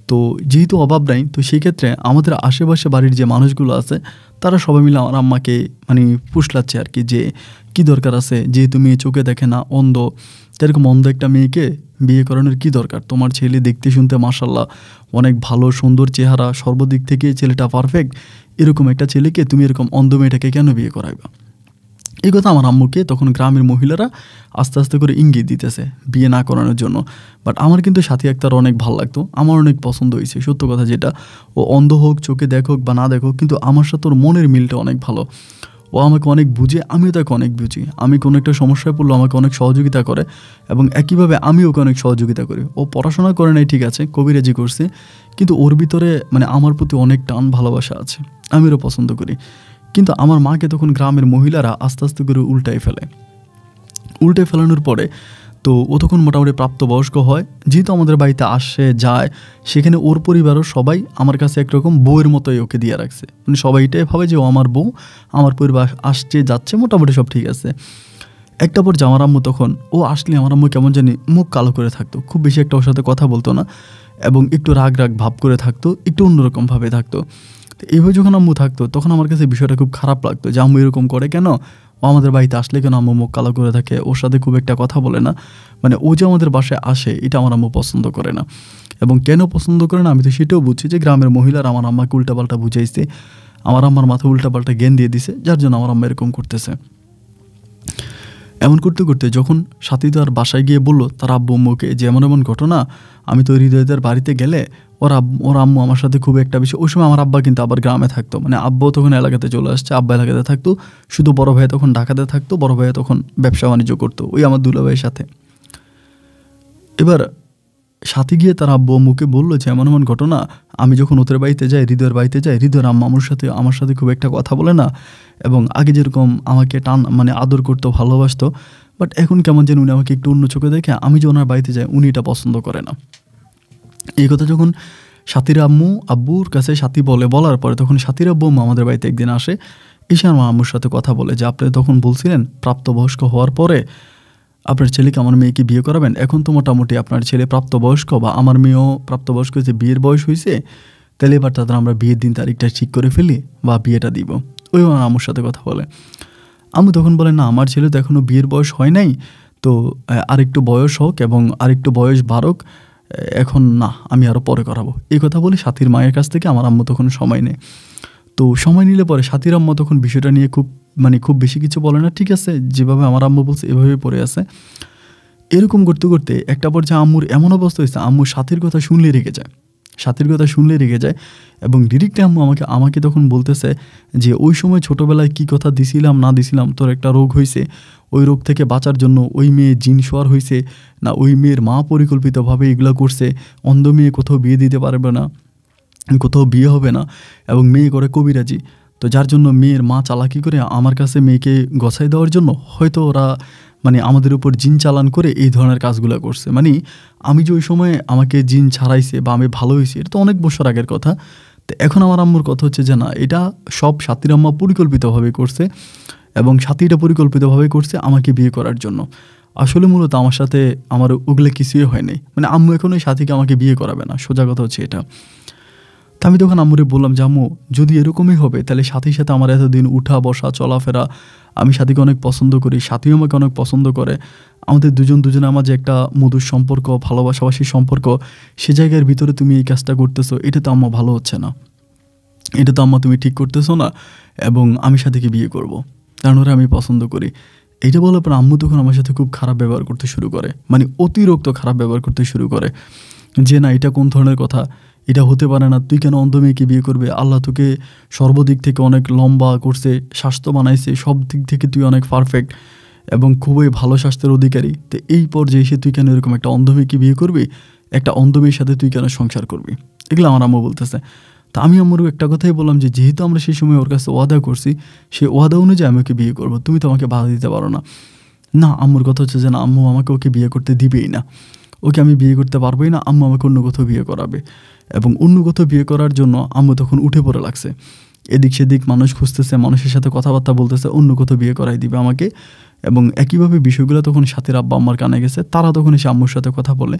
তো যেহেতু অভাব নাই, তো সেই ক্ষেত্রে আমাদের আশেপাশে বাড়ির যে মানুষগুলো আছে তারা সবাই মিলে আমার আম্মাকে মানে ফুসলাচ্ছে আর কি, যে কী দরকার আছে, যেহেতু মেয়ে চোখে দেখে না, অন্ধ, এরকম অন্ধ একটা মেয়েকে বিয়ে করানোর কী দরকার, তোমার ছেলে দেখতে শুনতে মাশাল্লাহ অনেক ভালো সুন্দর চেহারা, সর্বদিক থেকে ছেলেটা পারফেক্ট, এরকম একটা ছেলেকে তুমি এরকম অন্ধ মেয়েটাকে কেন বিয়ে করাইবা। এই কথা আমার আম্মুকে তখন গ্রামের মহিলারা আস্তে আস্তে করে ইঙ্গিত দিতেছে বিয়ে না করানোর জন্য। বাট আমার কিন্তু সাথী আক্তার অনেক ভালো লাগতো, আমার অনেক পছন্দ হয়েছে, সত্য কথা যেটা, ও অন্ধ হোক, চোখে দেখুক বা না দেখুক, কিন্তু আমার সাথে ওর মনের মিলটা অনেক ভালো। ও আমাকে অনেক বুঝে, আমিও তাকে অনেক বুঝি, আমি কোনো একটা সমস্যায় পড়লে আমাকে অনেক সহযোগিতা করে এবং একইভাবে আমি ওকে অনেক সহযোগিতা করি। ও পড়াশোনা করে নাই ঠিক আছে, কবিরাজি করছে, কিন্তু ওর ভিতরে মানে আমার প্রতি অনেক টান ভালোবাসা আছে, আমি ওরও পছন্দ করি। কিন্তু আমার মাকে তখন গ্রামের মহিলারা আস্তে আস্তে করে উল্টাই ফেলানোর পরে তো ও তখন মোটামুটি প্রাপ্তবয়স্ক হয়। যেহেতু আমাদের বাড়িতে আসে যায়, সেখানে ওর পরিবারও সবাই আমার কাছে একরকম বউয়ের মতোই ওকে দিয়ে রাখছে, মানে সবাই এটাই ভাবে যে ও আমার বউ, আমার পরিবার আসছে যাচ্ছে মোটামুটি সব ঠিক আছে। একটা পর আমার আম্মু তখন, ও আসলে আমার আম্মু কেমন জানি মুখ কালো করে থাকতো, খুব বেশি একটা ওর সাথে কথা বলতো না এবং একটু রাগ ভাব করে থাকতো, একটু অন্যরকমভাবে থাকতো। তো এইভাবে যখন আম্মু থাকতো তখন আমার কাছে বিষয়টা খুব খারাপ লাগতো যে আম্মু এরকম করে কেন, ও আমাদের বাড়িতে আসলে কেন আম্মু মুখ কালো করে থাকে, ওর সাথে খুব একটা কথা বলে না, মানে ও যে আমাদের বাসায় আসে এটা আমার আম্মু পছন্দ করে না। এবং কেন পছন্দ করে না আমি তো সেটাও বুঝছি, যে গ্রামের মহিলারা আমার আম্মাকে উল্টাপাল্টা বুঝাইছে, আমার আম্মার মাথায় উল্টাপাল্টা জ্ঞান দিয়ে দিছে, যার জন্য আমার আম্মা এরকম করতেছে। এমন করতে করতে যখন সাথী তার বাসায় গিয়ে বলল তার আব্বু আম্মুকে যে এমন এমন ঘটনা, আমি তো হৃদয়দের বাড়িতে গেলে ওর আম্মু আমার সাথে খুব একটা বেশি, ওই সময় আমার আব্বা কিন্তু আবার গ্রামে থাকতো, মানে আব্বাও তখন এলাকাতে চলে আসছে, আব্বা এলাকাতে থাকতো, শুধু বড় ভাই তখন ঢাকাতে থাকতো, বড় ভাই তখন ব্যবসা বাণিজ্য করতো ওই আমার দুলা ভাইয়ের সাথে। এবার সাথী গিয়ে তার আব্বু আম্মুকে বললো যে এমন এমন ঘটনা, আমি যখন ওদের বাড়িতে যাই, হৃদয়ের বাড়িতে যাই, হৃদয়ের আম্মা আমার সাথে খুব একটা কথা বলে না এবং আগে যেরকম আমাকে টান মানে আদর করতো, ভালোবাসতো, বাট এখন কেমন যেন উনি আমাকে একটু অন্য চোখে দেখে, আমি যে ওনার বাড়িতে যাই উনি এটা পছন্দ করে না। এই কথা যখন সাথীর আব্বুর কাছে সাথী বলার পরে তখন সাথীর আব্বু আম্মু আমাদের বাড়িতে একদিন আসে, এসে আমার আম্মুর সাথে কথা বলে যে আপনি তখন বলছিলেন প্রাপ্তবয়স্ক হওয়ার পরে আপনার ছেলেকে আমার মেয়েকে বিয়ে করাবেন, এখন তো মোটামুটি আপনার ছেলে প্রাপ্তবয়স্ক বা আমার মেয়েও প্রাপ্তবয়স্ক হয়েছে, বিয়ের বয়স হয়েছে, তাহলে এবার তাদের আমরা বিয়ের দিন তারিখটা ঠিক করে ফেলি বা বিয়েটা দিব। ওই আমার আম্মুর সাথে কথা বলে। আম্মু তখন বলে না আমার ছেলে তো এখনও বিয়ের বয়স হয় নাই, তো আরেকটু বয়স হোক এবং আরেকটু বয়স বাড়ুক, এখন না, আমি আরও পরে করাবো। এই কথা বলে সাথীর মায়ের কাছ থেকে আমার আম্মু তখন সময় নেয়। তো সময় নিলে পরে সাথীর আম্মু তখন বিষয়টা নিয়ে খুব বেশি কিছু বলে না, ঠিক আছে যেভাবে আমার আম্মু বলছে এভাবেই পড়ে আছে। এরকম করতে করতে একটা পর্যায়ে আম্মুর এমন অবস্থা হয়েছে, আম্মু সাথীর কথা শুনলে রেগে যায় এবং ডিরেক্টলি আম্মু আমাকে তখন বলতেছে যে ওই সময় ছোটোবেলায় কী কথা দিছিলাম না দিছিলাম, তোর একটা রোগ হয়েছে, ওই রোগ থেকে বাঁচার জন্য ওই মেয়ে জিন শোয়ার হয়েছে না, ওই মেয়ের মা পরিকল্পিতভাবে এগুলো করছে, অন্ধ মেয়ে কোথাও বিয়ে দিতে পারবে না, কোথাও বিয়ে হবে না এবং মেয়ে করে কবিরাজি, তো যার জন্য মেয়ের মা চালাকি করে আমার কাছে মেয়েকে গছাই দেওয়ার জন্য হয়তো ওরা মানে আমাদের উপর জিন চালান করে এই ধরনের কাজগুলো করছে। মানে আমি যে ওই সময় আমাকে জিন ছাড়াইছে বা আমি ভালো হয়েছি এটা তো অনেক বছর আগের কথা। তো এখন আমার আম্মুর কথা হচ্ছে যে না, এটা সব সাথীর আম্মা পরিকল্পিতভাবে করছে এবং সাথীটা পরিকল্পিতভাবে করছে আমাকে বিয়ে করার জন্য। আসলে মূলত আমার সাথে আমার ওগুলো কিছুই হয় নাই, মানে আম্মু এখন ওই সাথীকে আমাকে বিয়ে করাবে না, সোজা কথা হচ্ছে এটা। তা আমি তখন আম্মুরে বললাম যে আম্মু যদি এরকমই হবে তাহলে সাথীর সাথে আমার এতদিন উঠা বসা চলাফেরা, আমি সাথীকে অনেক পছন্দ করি, সাথীও আমাকে অনেক পছন্দ করে, আমাদের দুজনে আমার যে একটা মধুর সম্পর্ক, ভালোবাসাবাসির সম্পর্ক, সে জায়গার ভিতরে তুমি এই কাজটা করতেছো, এটা তো আম্মা ভালো হচ্ছে না, এটা তো আম্মা তুমি ঠিক করতেছো না এবং আমি সাথীকে বিয়ে করব, কারণ ওরা আমি পছন্দ করি। এইটা বলার পর আম্মু তখন আমার সাথে খুব খারাপ ব্যবহার করতে শুরু করে, মানে অতিরিক্ত খারাপ ব্যবহার করতে শুরু করে যে না এটা কোন ধরনের কথা, এটা হতে পারে না, তুই কেন অন্ধ মেয়েকে বিয়ে করবে, আল্লাহ তোকে সর্বদিক থেকে অনেক লম্বা করছে, স্বাস্থ্য বানাইছে, সব দিক থেকে তুই অনেক পারফেক্ট এবং খুবই ভালো স্বাস্থ্যের অধিকারী, তো এই পর্যায়ে এসে তুই কেন এরকম একটা অন্ধ মেয়েকে বিয়ে করবি, একটা অন্ধ মেয়ের সাথে তুই কেন সংসার করবি, এগুলো আমার আম্মু বলতেছে। তা আমি আম্মুর একটা কথাই বললাম যে যেহেতু আমরা সেই সময় ওর কাছে ওয়াদা করছি, সেই ওয়াদা অনুযায়ী আমি ওকে বিয়ে করবো, তুমি তো আমাকে বাধা দিতে পারো না। না আম্মুর কথা হচ্ছে যে না, আম্মু আমাকে ওকে বিয়ে করতে দিবেই না, ওকে আমি বিয়ে করতে পারবোই না, আম্মু আমাকে অন্য কোথাও বিয়ে করাবে। এবং অন্য কোথাও বিয়ে করার জন্য আম্মু তখন উঠে পড়ে লাগছে, এদিক সেদিক মানুষ খুঁজতেছে, মানুষের সাথে কথাবার্তা বলতেছে, অন্য কোথাও বিয়ে করাই দিবে আমাকে। এবং একইভাবে বিষয়গুলো তখন সাথীর আব্বা আম্মার কানে গেছে, তারা তখন এসে আম্মুর সাথে কথা বলে।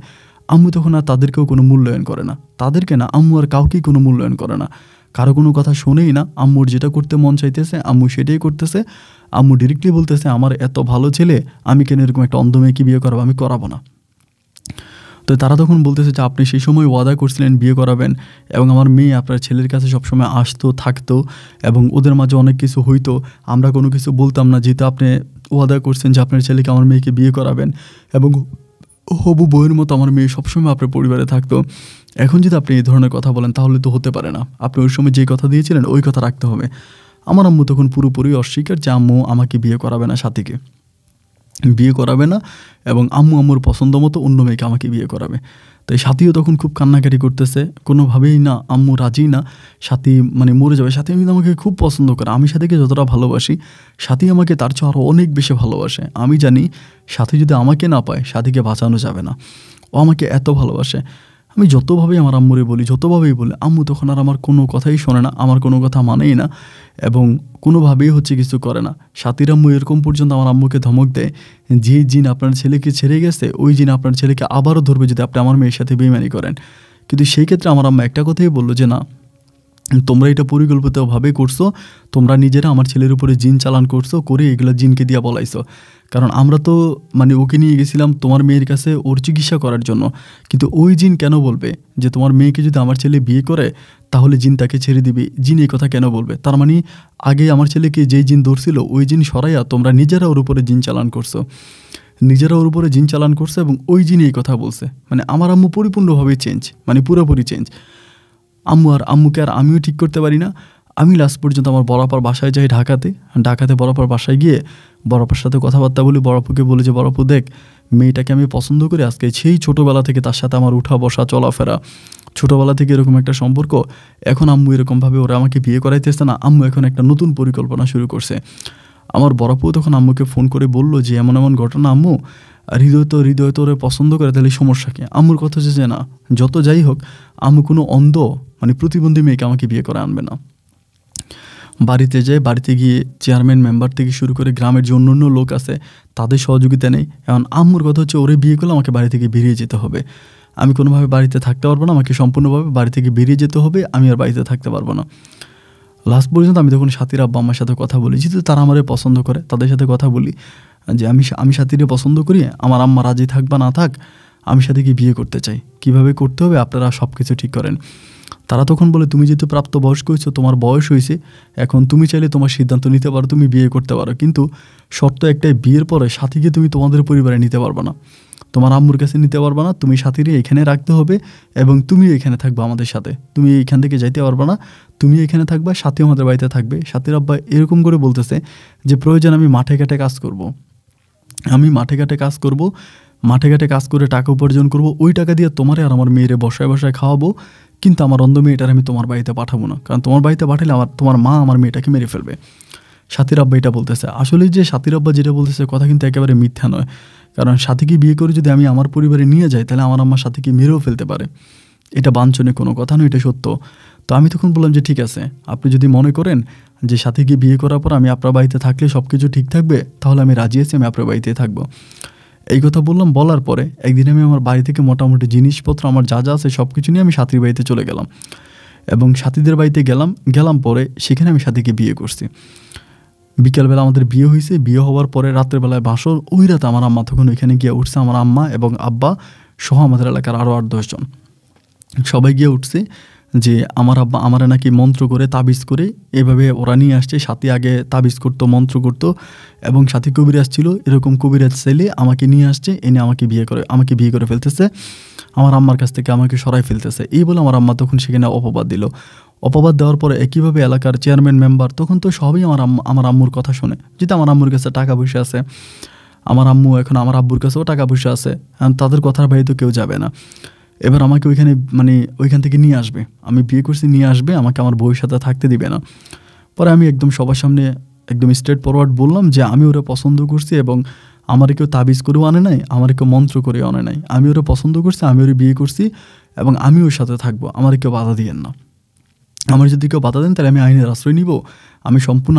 আম্মু তখন আর তাদেরকেও কোনো মূল্যায়ন করে না, তাদেরকে না, আম্মু আর কাউকেই কোনো মূল্যায়ন করে না, কারো কোনো কথা শোনেই না। আম্মুর যেটা করতে মন চাইতেছে আম্মু সেটাই করতেছে। আম্মু ডিরেক্টলি বলতেছে, আমার এত ভালো ছেলে, আমি কেন এরকম একটা অন্ধ মেয়েকে বিয়ে করাবো, আমি করাবো না। তো তারা তখন বলতেছে যে আপনি সেই সময় ওয়াদা করছিলেন বিয়ে করাবেন, এবং আমার মেয়ে আপনার ছেলের কাছে সবসময় আসতো থাকতো, এবং ওদের মাঝে অনেক কিছু হইতো, আমরা কোনো কিছু বলতাম না, যেহেতু আপনি ওয়াদা করছেন যে আপনার ছেলেকে আমার মেয়েকে বিয়ে করাবেন, এবং হবু বউয়ের মতো আমার মেয়ে সবসময় আপনার পরিবারে থাকতো। এখন যদি আপনি এই ধরনের কথা বলেন তাহলে তো হতে পারে না, আপনি ওই সময় যে কথা দিয়েছিলেন ওই কথা রাখতে হবে। আমার আম্মু তখন পুরোপুরি অস্বীকার যে আম্মু আমাকে বিয়ে করাবে না, সাথীকে বিয়ে করাবে না, এবং আম্মুর পছন্দ মতো অন্য মেয়েকে আমাকে বিয়ে করাবে। তাই সাথীও তখন খুব কান্নাকাটি করতেছে, কোনোভাবেই না, আম্মু রাজি না, সাথী মানে মরে যাবে। সাথী কিন্তু আমাকে খুব পছন্দ করে, আমি সাথীকে যতটা ভালোবাসি সাথী আমাকে তার চেয়ে আরও অনেক বেশি ভালোবাসে। আমি জানি সাথী যদি আমাকে না পায় সাথীকে বাঁচানো যাবে না, ও আমাকে এত ভালোবাসে। আমি যতভাবেই আমার আম্মুরে বলি, যতভাবেই বলি, আম্মু তখন আর আমার কোনো কথাই শোনে না, আমার কোনো কথা মানেই না, এবং কোনোভাবেই কিছু করে না। সাথীর আম্মু এরকম পর্যন্ত আমার আম্মুকে ধমক দেয়, যে জিন আপনার ছেলেকে ছেড়ে গেছে ওই জিন আপনার ছেলেকে আবারও ধরবে যদি আপনি আমার মেয়ের সাথে বেইমানি করেন। কিন্তু সেই ক্ষেত্রে আমার আম্মা একটা কথাই বললো যে না, তোমরা এটা পরিকল্পিতভাবে করছো, তোমরা নিজেরা আমার ছেলের উপরে জিন চালান করছো, করে এগুলো জিনকে দিয়ে বলাইছো। কারণ আমরা তো মানে ওকে নিয়ে গেছিলাম তোমার মেয়ের কাছে ওর চিকিৎসা করার জন্য, কিন্তু ওই জিন কেন বলবে যে তোমার মেয়েকে যদি আমার ছেলে বিয়ে করে তাহলে জিন তাকে ছেড়ে দিবে, জিন এই কথা কেন বলবে? তার মানে আগে আমার ছেলেকে যেই জিন ধরছিল ওই জিন সরাইয়া তোমরা নিজেরা ওর উপরে জিন চালান করছো, নিজেরা ওর উপরে জিন চালান করছে, এবং ওই জিন এই কথা বলছে। মানে আমার আম্মু পরিপূর্ণভাবে চেঞ্জ, মানে পুরোপুরি চেঞ্জ। আম্মুকে আর আমিও ঠিক করতে পারি না। আমি লাস্ট পর্যন্ত আমার বড়াপার বাসায় যাই, ঢাকাতে বড়াপার বাসায় গিয়ে বড়াপার সাথে কথাবার্তা বলি, বড়াপুকে বলি যে বড়াপু দেখ, মেয়েটাকে আমি পছন্দ করি, আজকে সেই ছোটোবেলা থেকে তার সাথে আমার উঠা বসা চলাফেরা, ছোটোবেলা থেকে এরকম একটা সম্পর্ক, এখন আম্মু এরকমভাবে ওরা আমাকে বিয়ে করাইতেছে না, আম্মু এখন একটা নতুন পরিকল্পনা শুরু করছে। আমার বড়াপু তখন আম্মুকে ফোন করে বলল যে এমন এমন ঘটনা আম্মু, হৃদয় তো ওরে পছন্দ করে, তাহলে সমস্যা কি? আম্মুর কথা হচ্ছে যে না, যত যাই হোক আম্মু কোনো অন্ধ মানে প্রতিবন্ধী মেয়েকে আমাকে বিয়ে করে আনবে না। বাড়িতে যায়, বাড়িতে গিয়ে চেয়ারম্যান মেম্বার থেকে শুরু করে গ্রামের যে অন্য লোক আছে তাদের সহযোগিতা নেই। এখন আম্মুর কথা হচ্ছে ওরে বিয়ে করলে আমাকে বাড়ি থেকে বেরিয়ে যেতে হবে, আমি কোনোভাবে বাড়িতে থাকতে পারবো না, আমাকে সম্পূর্ণভাবে বাড়ি থেকে বেরিয়ে যেতে হবে, আমি আর বাড়িতে থাকতে পারবো না। লাস্ট পর্যন্ত আমি তখন সাথীর আব্বা আম্মার সাথে কথা বলি, যেহেতু তারা আমারে পছন্দ করে, তাদের সাথে কথা বলি যে আমি সাথীরে পছন্দ করি, আমার আম্মা রাজি থাক বা না থাক, আমি সাথীকে বিয়ে করতে চাই, কিভাবে করতে হবে আপনারা সব কিছু ঠিক করেন। তারা তখন বলে তুমি যেহেতু প্রাপ্তবয়স্ক হয়েছো, তোমার বয়স হয়েছে, এখন তুমি চাইলে তোমার সিদ্ধান্ত নিতে পারো, তুমি বিয়ে করতে পারো, কিন্তু শর্ত একটাই, বিয়ের পরে সাথীকে তুমি তোমাদের পরিবারে নিতে পারবে না, তোমার আম্মুর কাছে নিতে পারবে না, তুমি সাথীরে এখানে রাখতে হবে, এবং তুমি এখানে থাকবে আমাদের সাথে, তুমি এইখান থেকে যাইতে পারবে না, তুমি এখানে থাকবা, সাথী আমাদের বাড়িতে থাকবে। সাথীর আব্বা এরকম করে বলতেছে যে প্রয়োজন আমি মাঠে ঘাটে কাজ করব, মাঠে ঘাটে কাজ করে টাকা উপার্জন করব, ওই টাকা দিয়ে তোমারে আর আমার মেয়েরে বসায় বসায় খাওয়াবো, কিন্তু আমার অন্ধ মেয়েটার আমি তোমার বাড়িতে পাঠাবো না, কারণ তোমার বাড়িতে পাঠালে তোমার মা আমার মেয়েটাকে মেরে ফেলবে। সাথীর আব্বা এটা বলতেছে। আসলে যে সাথীর আব্বা যেটা বলতেছে কথা কিন্তু একেবারে মিথ্যা নয়, কারণ সাথীকে বিয়ে করে যদি আমি আমার পরিবারে নিয়ে যাই তাহলে আমার আম্মা সাথীকে মেরেও ফেলতে পারে, এটা বাঞ্ছনীয় কোনো কথা নয়, এটা সত্য। তো আমি তখন বললাম যে ঠিক আছে, আপনি যদি মনে করেন যে সাথীকে বিয়ে করার পর আমি আপনার বাড়িতে থাকলে সব কিছু ঠিক থাকবে, তাহলে আমি রাজি আছি, আমি আপনার বাড়িতেই থাকবো। এই কথা বললাম, বলার পরে একদিন আমি আমার বাড়ি থেকে মোটামুটি জিনিসপত্র আমার যা যা আছে সব কিছু নিয়ে আমি সাথীর বাড়িতে চলে গেলাম, এবং সাথীদের বাড়িতে গেলাম পরে সেখানে আমি সাথীকে বিয়ে করছি। বিকেলবেলা আমাদের বিয়ে হয়েছে, বিয়ে হওয়ার পরে রাতের বেলায় বাসর, ওই রাতে আমার আম্মা তখন ওইখানে গিয়ে উঠছে, আমার আম্মা এবং আব্বা সহ আমাদের এলাকার আরও 8-10 জন সবাই গিয়ে উঠছে যে আমার আব্বা আমারে নাকি মন্ত্র করে তাবিজ করে এভাবে ওরা নিয়ে আসছে। সাথী আগে তাবিজ করতো, মন্ত্র করতো, এবং সাথী কবিরাজ ছিল, এরকম কবিরাজ চাইলে আমাকে নিয়ে আসছে, এনে আমাকে বিয়ে করে ফেলতেছে, আমার আম্মার কাছ থেকে আমাকে সরাই ফেলতেছে, এই বলে আমার আম্মা তখন সেখানে অপবাদ দেওয়ার পরে একইভাবে এলাকার চেয়ারম্যান মেম্বার তখন তো সবই আমার আম্মুর কথা শোনে, যেটা আমার আম্মুর কাছে টাকা পয়সা আছে, আমার আম্মু এখন আমার আব্বুর কাছেও টাকা পয়সা আছে, তাদের কথার বাইরে তো কেউ যাবে না। এবার আমাকে ওইখান থেকে নিয়ে আসবে, আমি বিয়ে করছি, নিয়ে আসবে, আমাকে আমার বউয়ের সাথে থাকতে দিবে না। পরে আমি একদম সবার সামনে একদম স্ট্রেট ফরওয়ার্ড বললাম যে আমি ওরা পছন্দ করছি, এবং আমার কেউ তাবিজ করেও আনে নাই, আমার কেউ মন্ত্র করে আনে নাই। আমি ওরা পছন্দ করছি, আমি ওরা বিয়ে করছি এবং আমি ওর সাথে থাকবো। আমার কেউ বাধা দিয়েন না। আমার যদি কেউ বাধা দেন তাহলে আমি আইনের আশ্রয় নিব। আমি সম্পূর্ণ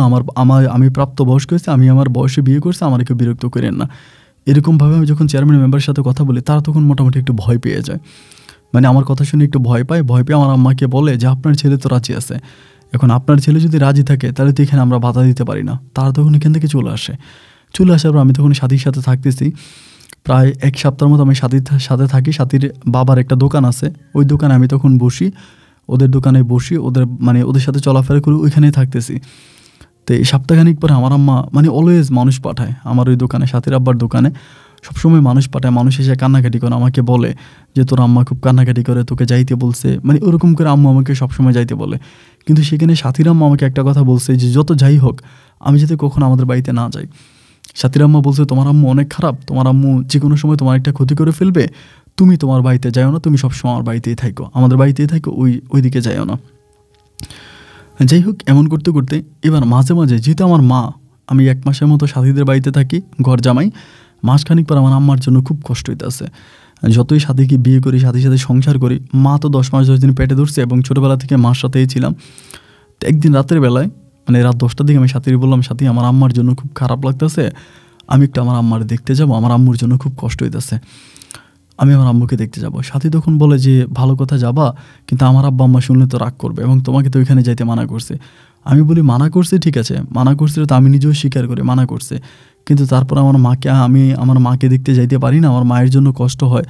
আমি প্রাপ্তবয়স্ক হয়েছি, আমি আমার বয়সে বিয়ে করছি, আমার কেউ বিরক্ত করেন না। এরকমভাবে আমি যখন চেয়ারম্যান মেম্বারের সাথে কথা বলি, তারা তখন মোটামুটি একটু ভয় পেয়ে যায়। মানে আমার কথা শুনে একটু ভয় পেয়ে আমার আম্মাকে বলে যে আপনার ছেলে তো রাজি আছে, এখন আপনার ছেলে যদি রাজি থাকে তাহলে তো এখানে আমরা বাধা দিতে পারি না। তারা তখন এখান থেকে চলে আসার পর আমি তখন সাথীর সাথে থাকতেছি। প্রায় 1 সপ্তাহের মতো আমি সাথীর সাথে থাকি। সাথীর বাবার একটা দোকান আছে, ওই দোকানে আমি তখন বসি, ওদের দোকানে বসি, ওদের সাথে চলাফেরা করি, ওইখানেই থাকতেছি। তো এই সপ্তাহখানিক পরে আমার আম্মা অলওয়েজ মানুষ পাঠায় আমার ওই দোকানে, সাথীর আব্বার দোকানে সবসময় মানুষ পাঠায়। মানুষ এসে কান্নাকাটি করে আমাকে বলে যে তোর আম্মা খুব কান্নাকাটি করে, তোকে যাইতে বলছে। ওরকম করে আম্মু আমাকে সবসময় যাইতে বলে। কিন্তু সেখানে সাথীর আম্মা আমাকে একটা কথা বলছে যে যত যাই হোক আমি যাতে কখনো আমাদের বাড়িতে না যাই। সাথীর আম্মা বলছে তোমার আম্মু অনেক খারাপ, তোমার আম্মু যে কোনো সময় তোমার একটা ক্ষতি করে ফেলবে, তুমি তোমার বাড়িতে যাও না, তুমি সবসময় আমার বাড়িতেই থাকো, আমাদের বাড়িতেই থাকো, ওই দিকে যাইও না। যাই হোক, এমন করতে করতে এবার মাঝে মাঝে যেহেতু আমার মা, আমি 1 মাসের মতো সাথীদের বাড়িতে থাকি ঘর জামাই, মাসখানিক পর আমার আম্মার জন্য খুব কষ্ট হইতেছে। যতই সাথীকে বিয়ে করি, সাথীর সাথে সংসার করি, মা তো 10 মাস 10 দিন পেটে ধরছে এবং ছোটোবেলা থেকে মার সাথেই ছিলাম। তো একদিন রাতের বেলায় রাত 10টার দিকে আমি সাথীর বললাম, সাথী আমার আম্মার জন্য খুব খারাপ লাগতেছে, আমি একটু আমার আম্মার দেখতে যাবো, আমার আম্মুর জন্য খুব কষ্ট হইতেছে, আমি আমার আম্মুকে দেখতে যাব। সাথী তখন বলে যে ভালো কথা যাবা, কিন্তু আমার আব্বা আম্মা শুনলে তো রাগ করবে এবং তোমাকে তো ওইখানে যাইতে মানা করছে। আমি বলি মানা করছে, ঠিক আছে, মানা করছে তো আমি নিজেও স্বীকার করি মানা করছে, কিন্তু তারপর আমি আমার মাকে দেখতে যাইতে পারি না, আমার মায়ের জন্য কষ্ট হয়,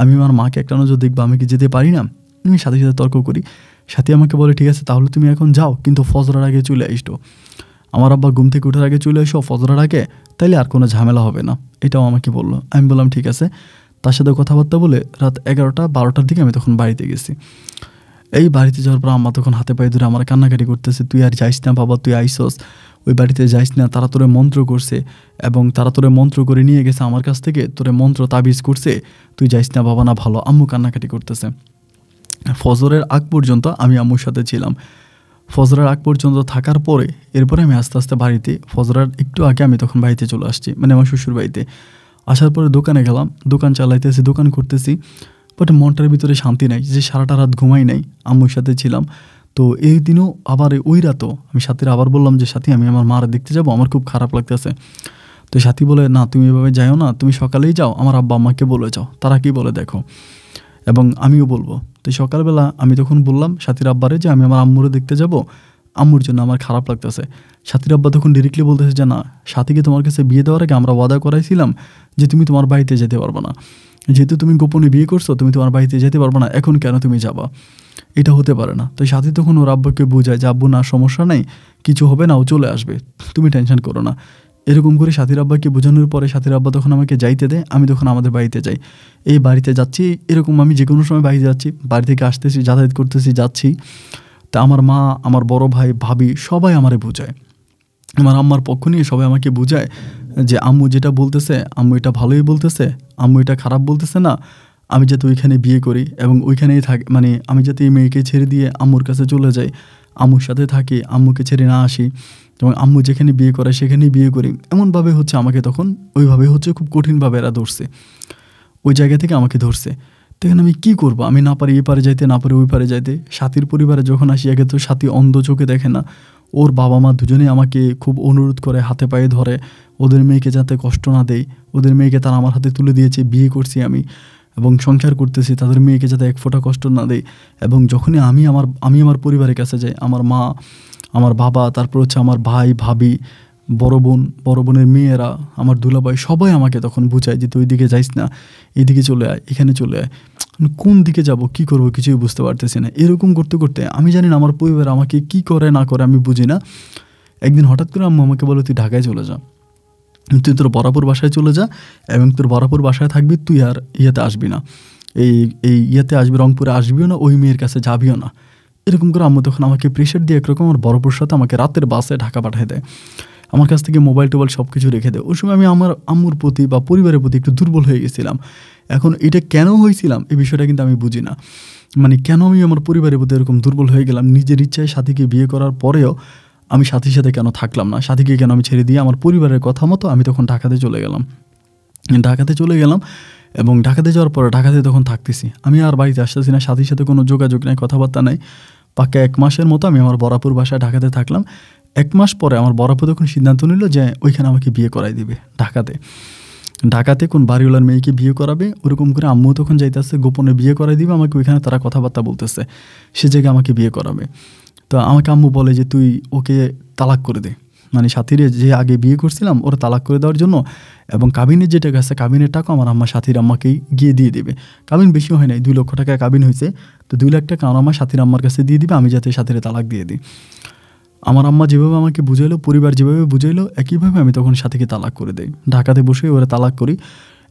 আমি আমার মাকে একটা নজর দেখবো, আমি কি যেতে পারি না? আমি সাথে সাথে তর্ক করি। সাথী আমাকে বলে ঠিক আছে তাহলে তুমি এখন যাও, কিন্তু ফজরের আগে চলে আসতো। আমার আব্বা ঘুম থেকে ওঠার আগে চলে এসো ফজরের আগে, তাইলে আর কোনো ঝামেলা হবে না, এটাও আমাকে বললো। আমি বললাম ঠিক আছে। তার সাথে কথাবার্তা বলে রাত 11টা 12টার দিকে আমি তখন বাড়িতে গেছি। এই বাড়িতে যাওয়ার পর আম্মা তখন হাতে পায়ে ধরে আমার কান্নাকাটি করতেছে, তুই আর যাইস না বাবা, তুই আইসস, ওই বাড়িতে যাইস না, তারা তোরে মন্ত্র করছে এবং তারা তোরে মন্ত্র করে নিয়ে গেছে আমার কাছ থেকে, তোরে মন্ত্র তাবিজ করছে, তুই যাইস না বাবা, না ভালো। আম্মু কান্নাকাটি করতেছে। ফজরের আগ পর্যন্ত আমি আম্মুর সাথে ছিলাম। ফজরের আগ পর্যন্ত থাকার পরে এরপরে আমি আস্তে আস্তে বাড়িতে, ফজরের একটু আগে আমি তখন বাড়িতে চলে আসছি, আমার শ্বশুর বাড়িতে। আসার পরে দোকানে গেলাম, দোকান চালাইতেছি, দোকান করতেছি, বাট মনটার ভিতরে শান্তি নাই, যে সারাটা রাত ঘুমাই নাই, আম্মুর সাথে ছিলাম। তো এই দিনও আবার ওই রাতও আমি সাথীর আবার বললাম যে সাথী আমি আমার মার দেখতে যাব, আমার খুব খারাপ লাগতেছে। তো সাথী বলে না তুমি এভাবে যাও না, তুমি সকালেই যাও, আমার আব্বা আম্মাকে বলে যাও, তারা কি বলে দেখো, এবং আমিও বলবো। তো সকালবেলা আমি তখন বললাম সাথীর আব্বারে যে আমি আমার আম্মুরে দেখতে যাব, আম্মুর জন্য আমার খারাপ লাগতেছে। সাথীর আব্বা তখন ডিরেক্টলি বলতেছে যে না, সাথীকে তোমার কাছে বিয়ে দেওয়ার আগে আমরা ওয়াদা করাইছিলাম যে তুমি তোমার বাড়িতে যেতে পারবে না, যেহেতু তুমি গোপনে বিয়ে করছো, তুমি তোমার বাড়িতে যেতে পারবে না, এখন কেন তুমি যাবা, এটা হতে পারে না। তো সাথী তখন ওর আব্বাকে বোঝায় যে আব্বু না, সমস্যা নেই, কিছু হবে না, ও চলে আসবে, তুমি টেনশন করো না। এরকম করে সাথীর আব্বাকে বোঝানোর পরে সাথীর আব্বা তখন আমাকে যাইতে দেয়, আমি তখন আমাদের বাড়িতে যাই। এই বাড়িতে যাচ্ছি, এরকম আমি যে কোনো সময় বাড়িতে যাচ্ছি, বাড়ি থেকে আসতেছি, যাতায়াত করতেছি, যাচ্ছি। তা আমার মা, আমার বড় ভাই, ভাবি সবাই আমারে বোঝায়, আমার আম্মার পক্ষ নিয়ে সবাই আমাকে বোঝায় যে আম্মু যেটা বলতেছে, আম্মু এটা ভালোই বলতেছে, আম্মু এটা খারাপ বলতেছে না, আমি যাতে ওইখানে বিয়ে করি এবং ওইখানেই থাকি, আমি যাতে এই মেয়েকে ছেড়ে দিয়ে আম্মুর কাছে চলে যাই, আম্মুর সাথে থাকি, আম্মুকে ছেড়ে না আসি, এবং আম্মু যেখানে বিয়ে করে সেখানেই বিয়ে করি, এমনভাবে আমাকে তখন ওইভাবে খুব কঠিনভাবে এরা ধরছে, ওই জায়গা থেকে আমাকে ধরছে। তো এখানে আমি কী করবো, আমি না পারি এ পারে যাইতে, না পারি ওই পারে যাইতে। সাথীর পরিবারে যখন আসি, আগে তো সাথী অন্ধ চোখে দেখে না, ওর বাবা মা দুজনেই আমাকে খুব অনুরোধ করে, হাতে পায়ে ধরে, ওদের মেয়েকে যাতে কষ্ট না দেয়, ওদের মেয়েকে তারা আমার হাতে তুলে দিয়েছে, বিয়ে করছি আমি এবং সংসার করতেছি, তাদের মেয়েকে যাতে এক ফোঁটা কষ্ট না দেয়। এবং যখনই আমি আমার পরিবারের কাছে যাই, আমার মা, আমার বাবা, তারপর আমার ভাই, ভাবি, বড় বোনের মেয়েরা, আমার দুলাভাই, সবাই আমাকে তখন বুঝায় যে তুই দিকে যাইস না, এইদিকে চলে আয়, এখানে চলে আয়। কোন দিকে যাব, কি করব, কিছুই বুঝতে পারতেছি না। এরকম করতে করতে আমি জানি না আমার পরিবার আমাকে কি করে না করে, আমি বুঝি না। একদিন হঠাৎ করে আম্মু আমাকে বলে তুই ঢাকায় চলে যা, তুই তোর বরাবর বাসায় চলে যা এবং তোর বরাবর বাসায় থাকবি, তুই আর ইয়েতে আসবি না, এই ইয়েতে আসবি, রংপুরে আসবিও না, ওই মেয়ের কাছে যাবিও না। এরকম করে আম্মু তখন আমাকে প্রেশার দিয়ে একরকম আমার বরাবর সাথে আমাকে রাতের বাসে ঢাকা পাঠিয়ে দেয়, আমার কাছ থেকে মোবাইল টোবাইল সব কিছু রেখে দেয়। ওই সময় আমি আমার আম্মুর প্রতি বা পরিবারের প্রতি একটু দুর্বল হয়ে গেছিলাম। এখন এটা কেন হয়েছিলাম এই বিষয়টা কিন্তু আমি বুঝি না, কেন আমি আমার পরিবারের প্রতি এরকম দুর্বল হয়ে গেলাম। নিজের ইচ্ছায় সাথীকে বিয়ে করার পরেও আমি সাথীর সাথে কেন থাকলাম না, সাথীকে কেন আমি ছেড়ে দিয়ে আমার পরিবারের কথা মতো আমি তখন ঢাকাতে চলে গেলাম। ঢাকাতে চলে গেলাম এবং ঢাকাতে যাওয়ার পরে ঢাকাতে তখন থাকতেছি, আমি আর বাড়িতে আসতেছি না, সাথীর সাথে কোনো যোগাযোগ নেই, কথাবার্তা নাই। পাক্কা 1 মাসের মতো আমি আমার বরাপুর বাসায় ঢাকাতে থাকলাম। 1 মাস পরে আমার বরাপুর তখন সিদ্ধান্ত নিল যে ওইখানে আমাকে বিয়ে করাই দিবে। ঢাকাতে কোন বাড়িওয়ালার মেয়েকে বিয়ে করাবে, ওরকম করে আম্মু তখন যাইতেছে, গোপনে বিয়ে করাই দিবে আমাকে ওইখানে, তারা কথাবার্তা বলতেছে, সে জায়গায় আমাকে বিয়ে করাবে। তো আমাকে আম্মু বলে যে তুই ওকে তালাক করে দে, মানে সাথীরে যে আগে বিয়ে করছিলাম ওরা তালাক করে দেওয়ার জন্য, এবং কাবিনের যে টাকা আছে কাবিনের টাকা আমার আম্মা সাথীর আম্মাকেই গিয়ে দিয়ে দেবে। কাবিন বেশি হয় নাই, 2 লক্ষ টাকা কাবিন হয়েছে, তো 2 লাখ টাকা আমার আম্মা সাথীর আম্মার কাছে দিয়ে দিবে, আমি যাতে সাথীরে তালাক দিয়ে দিই। আমার আম্মা যেভাবে আমাকে বুঝাইলো, পরিবার যেভাবে বুঝাইলো, একইভাবে আমি তখন সাথীকে তালাক করে দিই। ঢাকাতে বসে ওরা তালাক করি,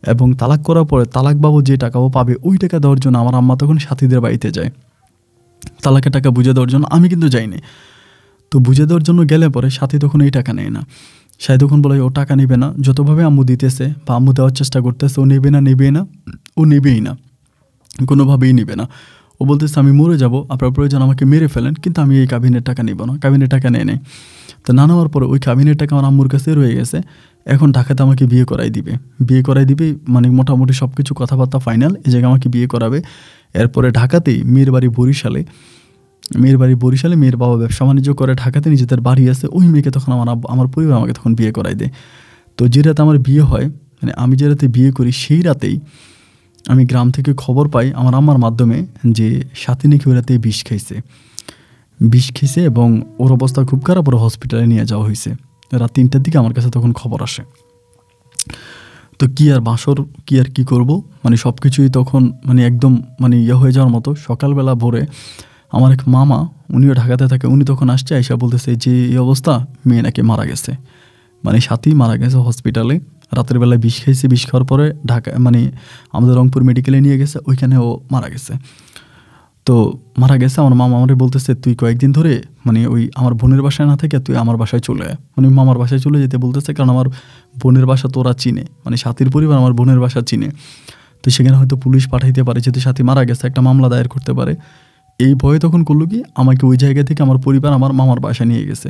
এবং তালাক করার পরে তালাক বাবদ যে টাকা ও পাবে ওই টাকা দেওয়ার জন্য আমার আম্মা তখন সাথীদের বাড়িতে যায় তালাকের টাকা বুঝে দেওয়ার জন্য। আমি কিন্তু যাইনি। তো বুঝে দেওয়ার জন্য গেলে পরে সাথী তখন এই টাকা নেয় না। সাথী তখন বলে ও টাকা নেবে না, যতভাবে আম্মু দিতেছে বা আম্মু দেওয়ার চেষ্টা করতেছে ও নেবেই না, কোনোভাবেই নেবে না। ও বলতেছে আমি মরে যাব, আপনার প্রয়োজন আমাকে মেরে ফেলেন, কিন্তু আমি এই কাবিনের টাকা নিব না। কাবিনের টাকা নেয়। তো না নেওয়ার পরে ওই কাবিনের টাকা আমার আম্মুর কাছে রয়ে গেছে। এখন ঢাকাতে আমাকে বিয়ে করাই দিবে, মানে মোটামুটি সব কিছু কথাবার্তা ফাইনাল, এই জায়গায় আমাকে বিয়ে করাবে। এরপরে ঢাকাতেই মেয়ের বাড়ি বরিশালে, মেয়ের বাবা ব্যবসা বাণিজ্য করে, ঢাকাতে নিজেদের বাড়ি আছে, ওই মেয়েকে তখন আমার পরিবার আমাকে তখন বিয়ে করাই দেয়। তো যে রাতে আমার বিয়ে হয়, মানে আমি যে রাতে বিয়ে করি সেই রাতেই আমি গ্রাম থেকে খবর পাই আমার আম্মার মাধ্যমে যে সাথী নাকি ওই রাতে বিষ খেয়েছে এবং ওর অবস্থা খুব খারাপ, ওর হসপিটালে নিয়ে যাওয়া হয়েছে। রাত 3টার দিকে আমার কাছে তখন খবর আসে। তো কি আর কি করব, মানে সব কিছুই তখন মানে একদম মানে হয়ে যাওয়ার মতো। সকালবেলা ভোরে আমার এক মামা, উনিও ঢাকাতে থাকে, উনি তখন আসছে, আইসা বলতেছে যে এই অবস্থা, মেয়ে নাকি মারা গেছে, মানে সাথী মারা গেছে হসপিটালে, রাতের বেলায় বিষ খাইছে, বিষ খাওয়ার পরে ঢাকা মানে আমাদের রংপুর মেডিকেলে নিয়ে গেছে, ওইখানে ও মারা গেছে। তো মারা গেছে, আমার মামা আমারে বলতেছে তুই কয়েকদিন ধরে মানে ওই আমার বোনের বাসায় না থেকে তুই আমার বাসায় চলে আয়, মানে মামার বাসায় চলে যেতে বলতেছে, কারণ আমার বোনের বাসা তোরা চিনে, মানে সাথীর পরিবার আমার বোনের বাসা চিনে, তো সেখানে হয়তো পুলিশ পাঠাইতে পারে, যেহেতু সাথী মারা গেছে একটা মামলা দায়ের করতে পারে। এই ভয়ে তখন করলো কি, আমাকে ওই জায়গা থেকে আমার পরিবার আমার মামার বাসায় নিয়ে গেছে।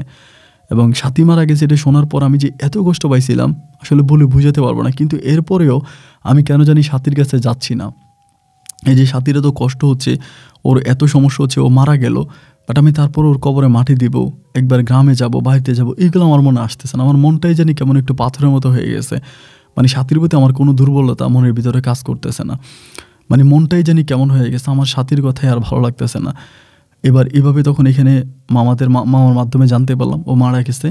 এবং সাথী মারা গেছে এটা শোনার পর আমি যে এত কষ্ট পাইছিলাম আসলে বলে বুঝাতে পারবো না। কিন্তু এরপরেও আমি কেন জানি সাথীর কাছে যাচ্ছি না। এই যে সাথীর এত কষ্ট হচ্ছে, ওর এত সমস্যা হচ্ছে, ও মারা গেল, বাট আমি তারপর ওর কবরে মাটি দিব, একবার গ্রামে যাব, বাড়িতে যাব, এগুলো আমার মনে আসতেছে না। আমার মনটাই জানি কেমন একটু পাথরের মতো হয়ে গেছে, মানে সাথীর প্রতি আমার কোনো দুর্বলতা মনের ভিতরে কাজ করতেছে না, মানে মনটাই জানি কেমন হয়ে গেছে, আমার সাথীর কথাই আর ভালো লাগতেছে না। এবার এভাবে তখন এখানে মামার মাধ্যমে জানতে পারলাম ও মারা গেছে।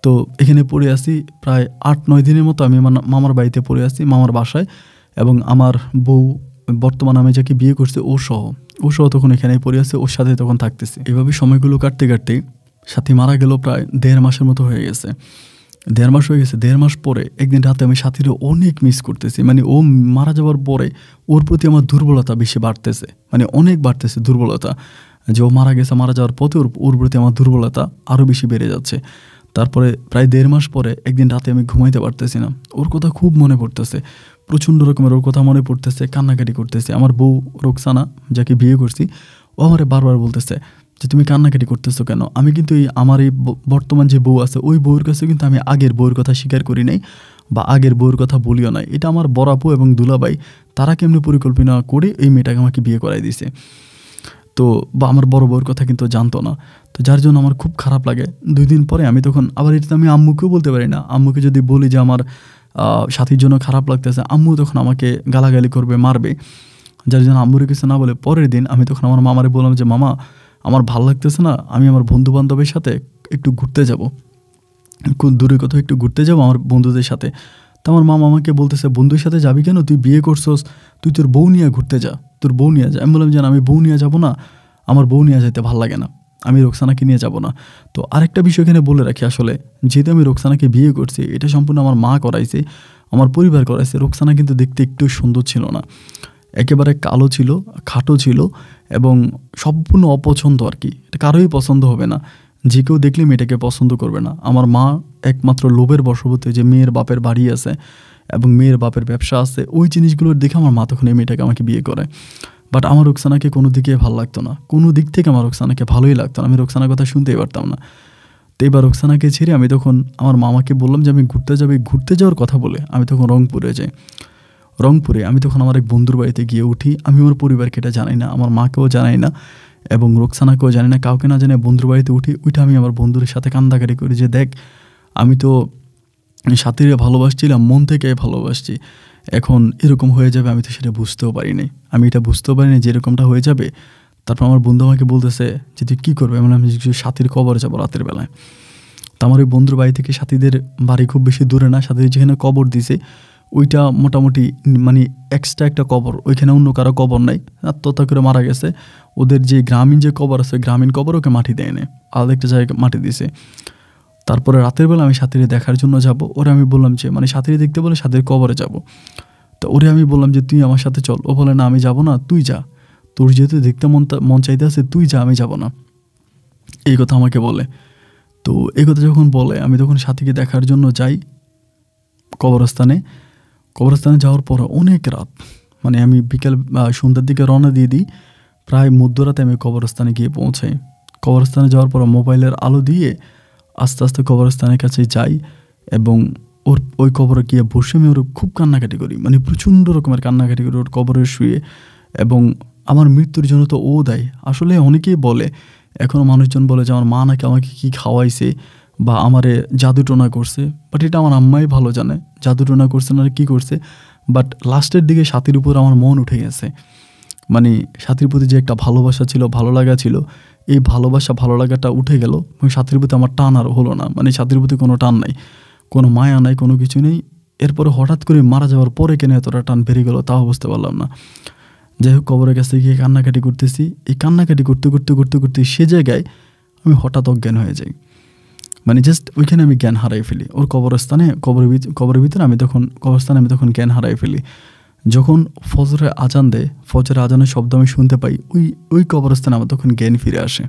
তো এখানে পড়ে আসি প্রায় 8-9 দিনের মতো, আমি মামার বাড়িতে পড়ে আসি, মামার বাসায়, এবং আমার বউ বর্তমানে আমি যাকে বিয়ে করছি ও সহ তখন এখানে পড়ে আছে, ওর সাথে তখন থাকতেছি। এভাবে সময়গুলো কাটতে সাথী মারা গেল, প্রায় 1.5 মাসের মতো হয়ে গেছে। 1.5 মাস হয়ে গেছে। 1.5 মাস পরে একদিন রাতে আমি সাথীরে অনেক মিস করতেছি, মানে ও মারা যাওয়ার পরে ওর প্রতি আমার দুর্বলতা বেশি বাড়তেছে, মানে অনেক বাড়তেছে দুর্বলতা, যে ও মারা গেছে, মারা যাওয়ার পথে ওর প্রতি আমার দুর্বলতা আরও বেশি বেড়ে যাচ্ছে। তারপরে প্রায় 1.5 মাস পরে একদিন রাতে আমি ঘুমাইতে পারতেছি না, ওর কথা খুব মনে পড়তেছে, প্রচণ্ড রকমের ওর কথা মনে পড়তেছে, কান্নাকাটি করতেছে। আমার বউ রোকসানা, যাকে বিয়ে করছি, ও আমারে বারবার বলতেছে যে তুমি কান্নাকাটি করতেছো কেন। আমি কিন্তু আমার এই বর্তমান যে বউ আছে ওই বউয়ের কাছে কিন্তু আমি আগের বউয়ের কথা স্বীকার করি নাই বা আগের বউয়ের কথা বলিও নাই। এটা আমার বড় আপু এবং দুলাভাই, তারা কেমনি পরিকল্পনা করে এই মেয়েটাকে আমাকে বিয়ে করাই দিছে। তো বা আমার বড় বউয়ের কথা কিন্তু জানতো না, তো যার জন্য আমার খুব খারাপ লাগে। 2 দিন পরে আমি তখন আবার এটা আমি আম্মুকেও বলতে পারি না। আম্মুকে যদি বলি যে আমার সাথীর জন্য খারাপ লাগতেছে, আম্মু তখন আমাকে গালাগালি করবে, মারবে, যার জন্য আম্মুর কিছু না বলে পরের দিন আমি তখন আমার মামারে বললাম যে মামা আমার ভালো লাগতেছে না, আমি আমার বন্ধু বান্ধবের সাথে একটু ঘুরতে যাব, খুব দূরে কোথাও একটু ঘুরতে যাবো আমার বন্ধুদের সাথে। তো আমার মামা আমাকে বলতেছে বন্ধুর সাথে যাবি কেন, তুই বিয়ে করছোস, তুই তোর বউ নিয়ে ঘুরতে যা, তোর বউ নিয়ে যা। আমি বললাম যে আমি বউ নিয়ে যাবো না, আমার বউ নিয়ে যেতে ভালো লাগে না, আমি রোকসানাকে নিয়ে যাব না। তো আরেকটা বিষয় এখানে বলে রাখি, আসলে যেহেতু আমি রোকসানাকে বিয়ে করছি, এটা সম্পূর্ণ আমার মা করাইছে, আমার পরিবার করাইছে। রোকসানা কিন্তু দেখতে একটু সুন্দর ছিল না, একেবারে কালো ছিল, খাটো ছিল এবং সম্পূর্ণ অপছন্দ আর কি, এটা কারোই পছন্দ হবে না, যে কেউ দেখলে মেয়েটাকে পছন্দ করবে না। আমার মা একমাত্র লোভের বশবর্তী, যে মেয়ের বাপের বাড়ি আছে এবং মেয়ের বাপের ব্যবসা আছে, ওই জিনিসগুলোর দেখে আমার মা তখন এই মেয়েটাকে আমাকে বিয়ে করে। বাট আমার রোকসানাকে কোনো দিকে ভালো লাগতো না, কোনো দিক থেকে আমার রোকসানাকে ভালোই লাগতো না, আমি রোকসানার কথা শুনতেই পারতাম না। তো এবার রোকসানাকে ছেড়ে আমি তখন আমার মামাকে বললাম যে আমি ঘুরতে যাবো। ঘুরতে যাওয়ার কথা বলে আমি তখন রংপুরে যাই। রংপুরে আমি তখন আমার এক বন্ধুর বাড়িতে গিয়ে উঠি। আমি আমার পরিবারকে এটা জানাই না, আমার মাকেও জানাই না এবং রোকসানাকেও জানি না, কাউকে না জানিয়ে বন্ধুর বাড়িতে উঠি। ওইটা আমি আমার বন্ধুর সাথে কান্দাকাটি করি যে দেখ, আমি তো সাথীরে ভালোবাসছিলাম, মন থেকে ভালোবাসছি, এখন এরকম হয়ে যাবে আমি তো সেটা বুঝতেও পারিনি। আমি এটা বুঝতেও পারিনি যে এরকমটা হয়ে যাবে। তারপর আমার বন্ধু আমাকে বলতেছে যে তুই কী করবে, এমন আমি সাথীর কবর যাবো রাতের বেলায়। তো আমার ওই বন্ধুর বাড়ি থেকে সাথীদের বাড়ি খুব বেশি দূরে না, সাথীদের যেখানে কবর দিছে ওইটা মোটামুটি মানে এক্সট্রা একটা কবর, ওইখানে অন্য কারো কবর নাই, আত্মহত্যা করে মারা গেছে। ওদের যে গ্রামীণ যে কবর আছে, গ্রামীণ কবর ওকে মাটি দেয় না, আলাদা একটা জায়গায় মাটি দিছে। তারপরে রাতের বেলা আমি সাথীরে দেখার জন্য যাব। ওরে আমি বললাম যে মানে সাথীরে দেখতে বলে সাথীর কবরে যাব। তো ওরে আমি বললাম যে তুই আমার সাথে চল। ও বলে না আমি যাব না, তুই যা, তোর যেহেতু দেখতে মন চাইতে আছে তুই যা, আমি যাব না, এই কথা আমাকে বলে। তো এই কথা যখন বলে আমি তখন সাথীকে দেখার জন্য যাই কবরস্থানে। কবরস্থানে যাওয়ার পর অনেক রাত, মানে আমি বিকেল সন্ধ্যার দিকে রওনা দিয়ে দিই, প্রায় মধ্যরাতে আমি কবরস্থানে গিয়ে পৌঁছাই। কবরস্থানে যাওয়ার পর মোবাইলের আলো দিয়ে আস্তে আস্তে কবরস্থানের কাছে যাই এবং ওই কবরে গিয়ে বসে আমি ওর খুব কান্নাকাটি করি, মানে প্রচণ্ড রকমের কান্নাকাটি করি ওর কবরে শুয়ে। এবং আমার মৃত্যুর জন্য তো ও দায়ী। আসলে অনেকেই বলে, এখনও মানুষজন বলে যে আমার মা নাকি আমাকে কী খাওয়াইছে বা আমারে জাদুটোনা করছে, বাট এটা আমার আম্মাই ভালো জানে জাদুটোনা করছে না কী করছে। বাট লাস্টের দিকে সাথীর উপর আমার মন উঠে গেছে, মানে সাথীর প্রতি যে একটা ভালোবাসা ছিল, ভালো লাগা ছিল, এই ভালোবাসা ভালো লাগাটা উঠে গেল এবং সাথীর প্রতি আমার টান আর হলো না, মানে সাথীর প্রতি কোনো টান নাই, কোনো মায়া নাই, কোনো কিছু নেই। এরপরে হঠাৎ করে মারা যাওয়ার পরে কেন এতটা টান বেড়ে গেলো তাও বুঝতে পারলাম না। যাই হোক, কবরের কাছে গিয়ে কান্নাকাটি করতেছি। এই কান্নাকাটি করতে করতে করতে করতে সে জায়গায় আমি হঠাৎ অজ্ঞান হয়ে যাই, মানে জাস্ট ওইখানে আমি জ্ঞান হারাই ফেলি। ওর কবরস্থানে কবরের ভিতরে আমি তখন জ্ঞান হারাই ফেলি। যখন ফজরের আজান দেয়, ফজরের আজানের শব্দ আমি শুনতে পাই, ওই কবরস্থানে আমার তখন জ্ঞান ফিরে আসে।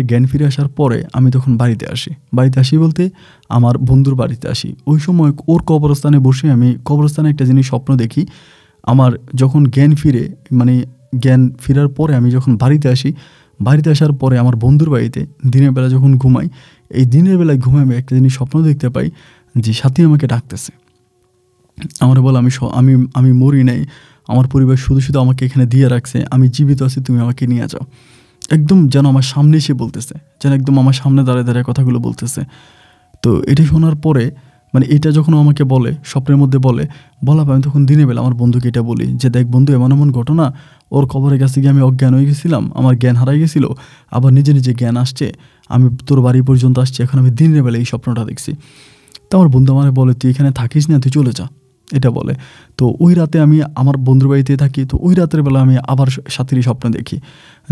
জ্ঞান ফিরে আসার পরে আমি তখন বাড়িতে আসি বলতে আমার বন্ধুর বাড়িতে আসি। ওই সময় ওর কবরস্থানে বসে আমি কবরস্থানে একটা জিনিস স্বপ্ন দেখি। আমার যখন জ্ঞান ফেরার পরে আমি যখন বাড়িতে আসার পরে আমার বন্ধুর বাড়িতে দিনের বেলা যখন ঘুমাই, এই দিনের বেলায় ঘুমাই আমি একটা জিনিস স্বপ্ন দেখতে পাই যে সাথী আমাকে ডাকতেছে। আমার বলে আমি মরি নাই, আমার পরিবার শুধু আমাকে এখানে দিয়ে রাখছে, আমি জীবিত আছি, তুমি আমাকে নিয়ে যাও। একদম যেন আমার সামনে এসে বলতেছে, যেন একদম আমার সামনে দাঁড়িয়ে কথাগুলো বলতেছে। তো এটা শোনার পরে মানে এটা যখন আমাকে বলে, স্বপ্নের মধ্যে বলা আমি তখন দিনের বেলা আমার বন্ধুকে এটা বলি যে দেখ বন্ধু, এমন ঘটনা, ওর কবরের কাছে গিয়ে আমি অজ্ঞান হয়ে গেছিলাম, আমার জ্ঞান হারাই গেছিল, আবার নিজে জ্ঞান আসছে, আমি তোর বাড়ি পর্যন্ত আসছি, এখন আমি দিনের বেলা এই স্বপ্নটা দেখছি। তো আমার বন্ধু আমার বলে তুই এখানে থাকিস না, তুই চলে যা, এটা বলে। তো ওই রাতে আমি আমার বন্ধুর বাড়িতে থাকি। তো ওই রাতের বেলা আমি আবার সাথীরই স্বপ্ন দেখি।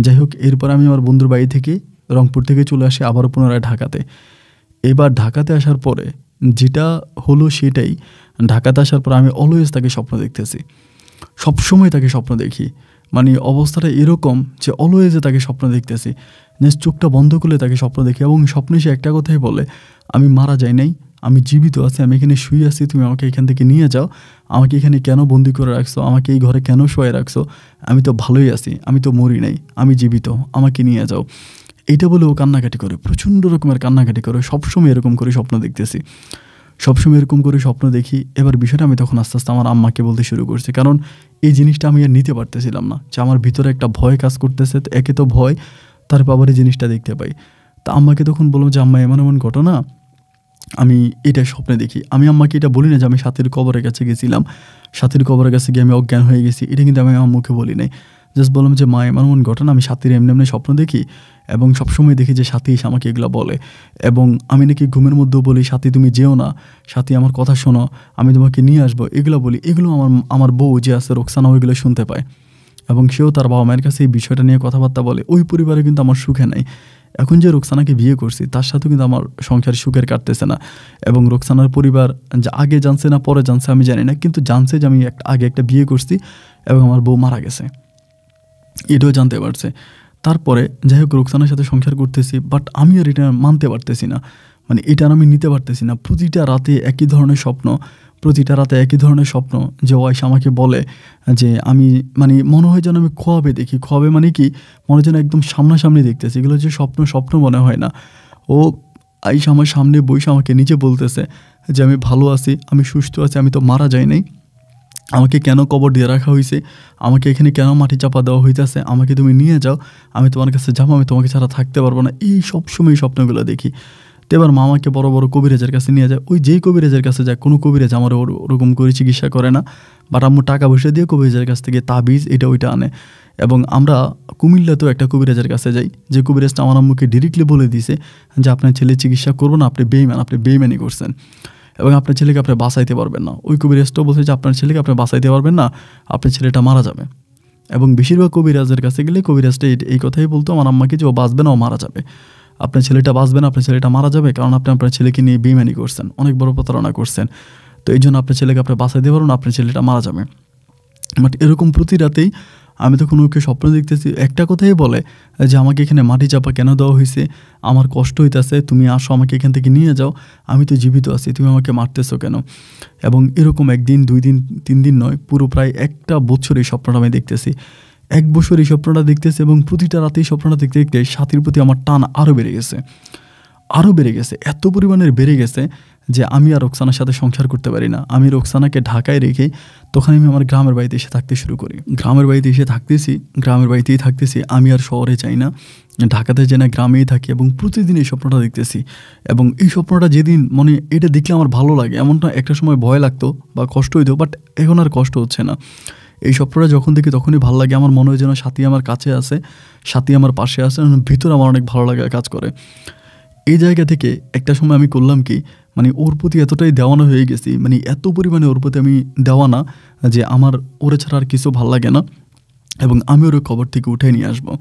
যাই হোক, এরপর আমি আমার বন্ধুর বাড়ি থেকে রংপুর থেকে চলে আসি আবার পুনরায় ঢাকাতে। এবার ঢাকাতে আসার পরে যেটা হলো সেটাই, ঢাকাতে আসার পর আমি অলওয়েজ তাকে স্বপ্ন দেখতেছি, সবসময় তাকে স্বপ্ন দেখি। মানে অবস্থাটা এরকম যে অলওয়েজে তাকে স্বপ্ন দেখতেছি, যে চোখটা বন্ধ করলে তাকে স্বপ্ন দেখি এবং স্বপ্নে সে একটা কথাই বলে, আমি মারা যাই নাই, আমি জীবিত আছি, আমি এখানে শুয়ে আছি, তুমি আমাকে এখান থেকে নিয়ে যাও, আমাকে এখানে কেন বন্দি করে রাখছো, আমাকে এই ঘরে কেন শোয়ে রাখছো, আমি তো ভালোই আছি, আমি তো মরি নাই, আমি জীবিত, আমাকে নিয়ে যাও। এইটা বলে ও কান্নাকাটি করে, প্রচণ্ড রকমের কান্নাকাটি করে। সবসময় এরকম করে স্বপ্ন দেখতেছি, সবসময় এরকম করে স্বপ্ন দেখি। এবার বিষয়টা আমি তখন আস্তে আস্তে আমার আম্মাকে বলতে শুরু করছি, কারণ এই জিনিসটা আমি আর নিতে পারতেছিলাম না, যে আমার ভিতরে একটা ভয় কাজ করতেছে। তো একে তো ভয়, তারপর আবার এই জিনিসটা দেখতে পাই। তা আম্মাকে তখন বললাম যে আম্মা, এমন ঘটনা, আমি এটা স্বপ্নে দেখি। আমি আম্মাকে এটা বলি না যে আমি সাথীর কবরের কাছে গেছিলাম, সাথীর কবরের কাছে গিয়ে আমি অজ্ঞান হয়ে গেছি, এটা কিন্তু আমি আম্মুকে বলি নাই। জাস্ট বললাম যে মা, এমন ঘটনা, আমি সাথীর এমনি স্বপ্ন দেখি এবং সবসময় দেখি যে সাথী এসে আমাকে এগুলো বলে। এবং আমি নাকি ঘুমের মধ্যেও বলি, সাথী তুমি যেও না, সাথী আমার কথা শোনো, আমি তোমাকে নিয়ে আসবো, এগুলো বলি। এগুলো আমার বউ যে আছে রোকসানা, ওইগুলো শুনতে পায় এবং সেও তার বাবা মায়ের কাছে এই বিষয়টা নিয়ে কথাবার্তা বলে। ওই পরিবারে কিন্তু আমার সুখে নাই। এখন যে রোকসানাকে বিয়ে করছি তার সাথেও কিন্তু আমার সংসার সুখের কাটতেছে না। এবং রোকসানার পরিবার যে আগে জানছে না পরে জানছে আমি জানি না, কিন্তু জানছে যে আমি আগে একটা বিয়ে করছি এবং আমার বউ মারা গেছে, এটাও জানতে পারছে। তারপরে যাই হোক, রোকসানার সাথে সংসার করতেছি, বাট আমি আর এটা মানতে পারতেছি না, মানে এটা আমি নিতে পারতেছি না। প্রতিটা রাতে একই ধরনের স্বপ্ন, প্রতিটা রাতে একই ধরনের স্বপ্ন, যে ও আইসা আমাকে বলে যে আমি মানে মনে হয় যেন আমি খোয়াবে দেখি। খোয়াবে মানে কি, মনে হয় যেন একদম সামনাসামনি দেখতেছি। এগুলো যে স্বপ্ন স্বপ্ন মনে হয় না। ও আইসা আমার সামনে বইসা আমাকে নিজে বলতেছে যে আমি ভালো আছি, আমি সুস্থ আছি, আমি তো মারা যাই নাই, আমাকে কেন কবর দিয়ে রাখা হয়েছে, আমাকে এখানে কেন মাটি চাপা দেওয়া হইতেছে, আমাকে তুমি নিয়ে যাও, আমি তোমার কাছে যাবো, আমি তোমাকে ছাড়া থাকতে পারবো না। এই সবসময় এই স্বপ্নগুলো দেখি। তো এবার মামাকে বড় বড় কবিরাজের কাছে নিয়ে যায়। ওই যেই কবিরাজের কাছে যায়, কোনো কবিরাজ আমার ওরকম করে চিকিৎসা করে না, বাট আম্মু টাকা পয়সা দিয়ে কবিরাজের কাছ থেকে তাবিজ এটা ওইটা আনে। এবং আমরা কুমিল্লাতেও একটা কবিরাজের কাছে যাই, যে কবিরাজটা আমার আম্মুকে ডিরেক্টলি বলে দিছে যে আপনার ছেলে চিকিৎসা করবো না, আপনি বেইমান, আপনি বেইমানি করছেন এবং আপনার ছেলেকে আপনি বাঁচাইতে পারবেন না। ওই কবিরাজটাও বলছে যে আপনার ছেলেকে আপনি বাঁচাইতে পারবেন না, আপনার ছেলেটা মারা যাবে। এবং বেশিরভাগ কবিরাজের কাছে গেলে কবিরাজটা এই কথাই বলতো আমার আম্মাকে যে ও বাঁচবে না, ও মারা যাবে। আপনার ছেলেটা বাঁচবে না, আপনার ছেলেটা মারা যাবে, কারণ আপনি আপনার ছেলেকে নিয়ে বেইমানি করছেন, অনেক বড় প্রতারণা করছেন। তো এই জন্য আপনার ছেলেকে আপনি বাঁচাইতে পারবেন, আপনার ছেলেটা মারা যাবে। বাট এরকম প্রতি রাতেই আমি তখন ওকে স্বপ্ন দেখতেছি, একটা কথাই বলে যে আমাকে এখানে মাটি চাপা কেন দেওয়া হয়েছে, আমার কষ্ট হইতেছে, তুমি আসো আমাকে এখান থেকে নিয়ে যাও, আমি তো জীবিত আছি, তুমি আমাকে মারতেছো কেন। এবং এরকম 1 দিন 2 দিন 3 দিন নয়, পুরো প্রায় 1টা বছর এই স্বপ্নটা আমি দেখতেছি। 1 বছর এই স্বপ্নটা দেখতেছি এবং প্রতিটা রাতেই স্বপ্নটা দেখতে দেখতে সাথীর প্রতি আমার টান আরও বেড়ে গেছে, এত পরিমাণের বেড়ে গেছে যে আমি আর রোকসানার সাথে সংসার করতে পারি না। আমি রোকসানাকে ঢাকায় রেখে তখন আমি আমার গ্রামের বাড়িতে এসে থাকতে শুরু করি। গ্রামের বাড়িতেই থাকতেছি, আমি আর শহরে যাই না, ঢাকাতে যাই না, গ্রামেই থাকি এবং প্রতিদিন এই স্বপ্নটা দেখতেছি। এবং এই স্বপ্নটা যেদিন মানে এটা দেখলে আমার ভালো লাগে, এমনটা একটা সময় ভয় লাগতো বা কষ্ট হইতো, বাট এখন আর কষ্ট হচ্ছে না। এই স্বপ্নটা যখন দেখি তখনই ভালো লাগে, আমার মনে হয় যেন সাথী আমার কাছে আছে, সাথী আমার পাশে আছে, ভিতরে আমার অনেক ভালো লাগা কাজ করে। এই জায়গা থেকে একটা সময় আমি করলাম কি, মানে ওর প্রতি এতটাই দেওয়ানো হয়ে গেছি, মানে এত পরিমাণে ওর প্রতি আমি দেওয়ানা যে আমার ওরে ছাড়া আর কিছু ভাল লাগে না এবং আমি ওর কবর থেকে উঠে নিয়ে আসবো।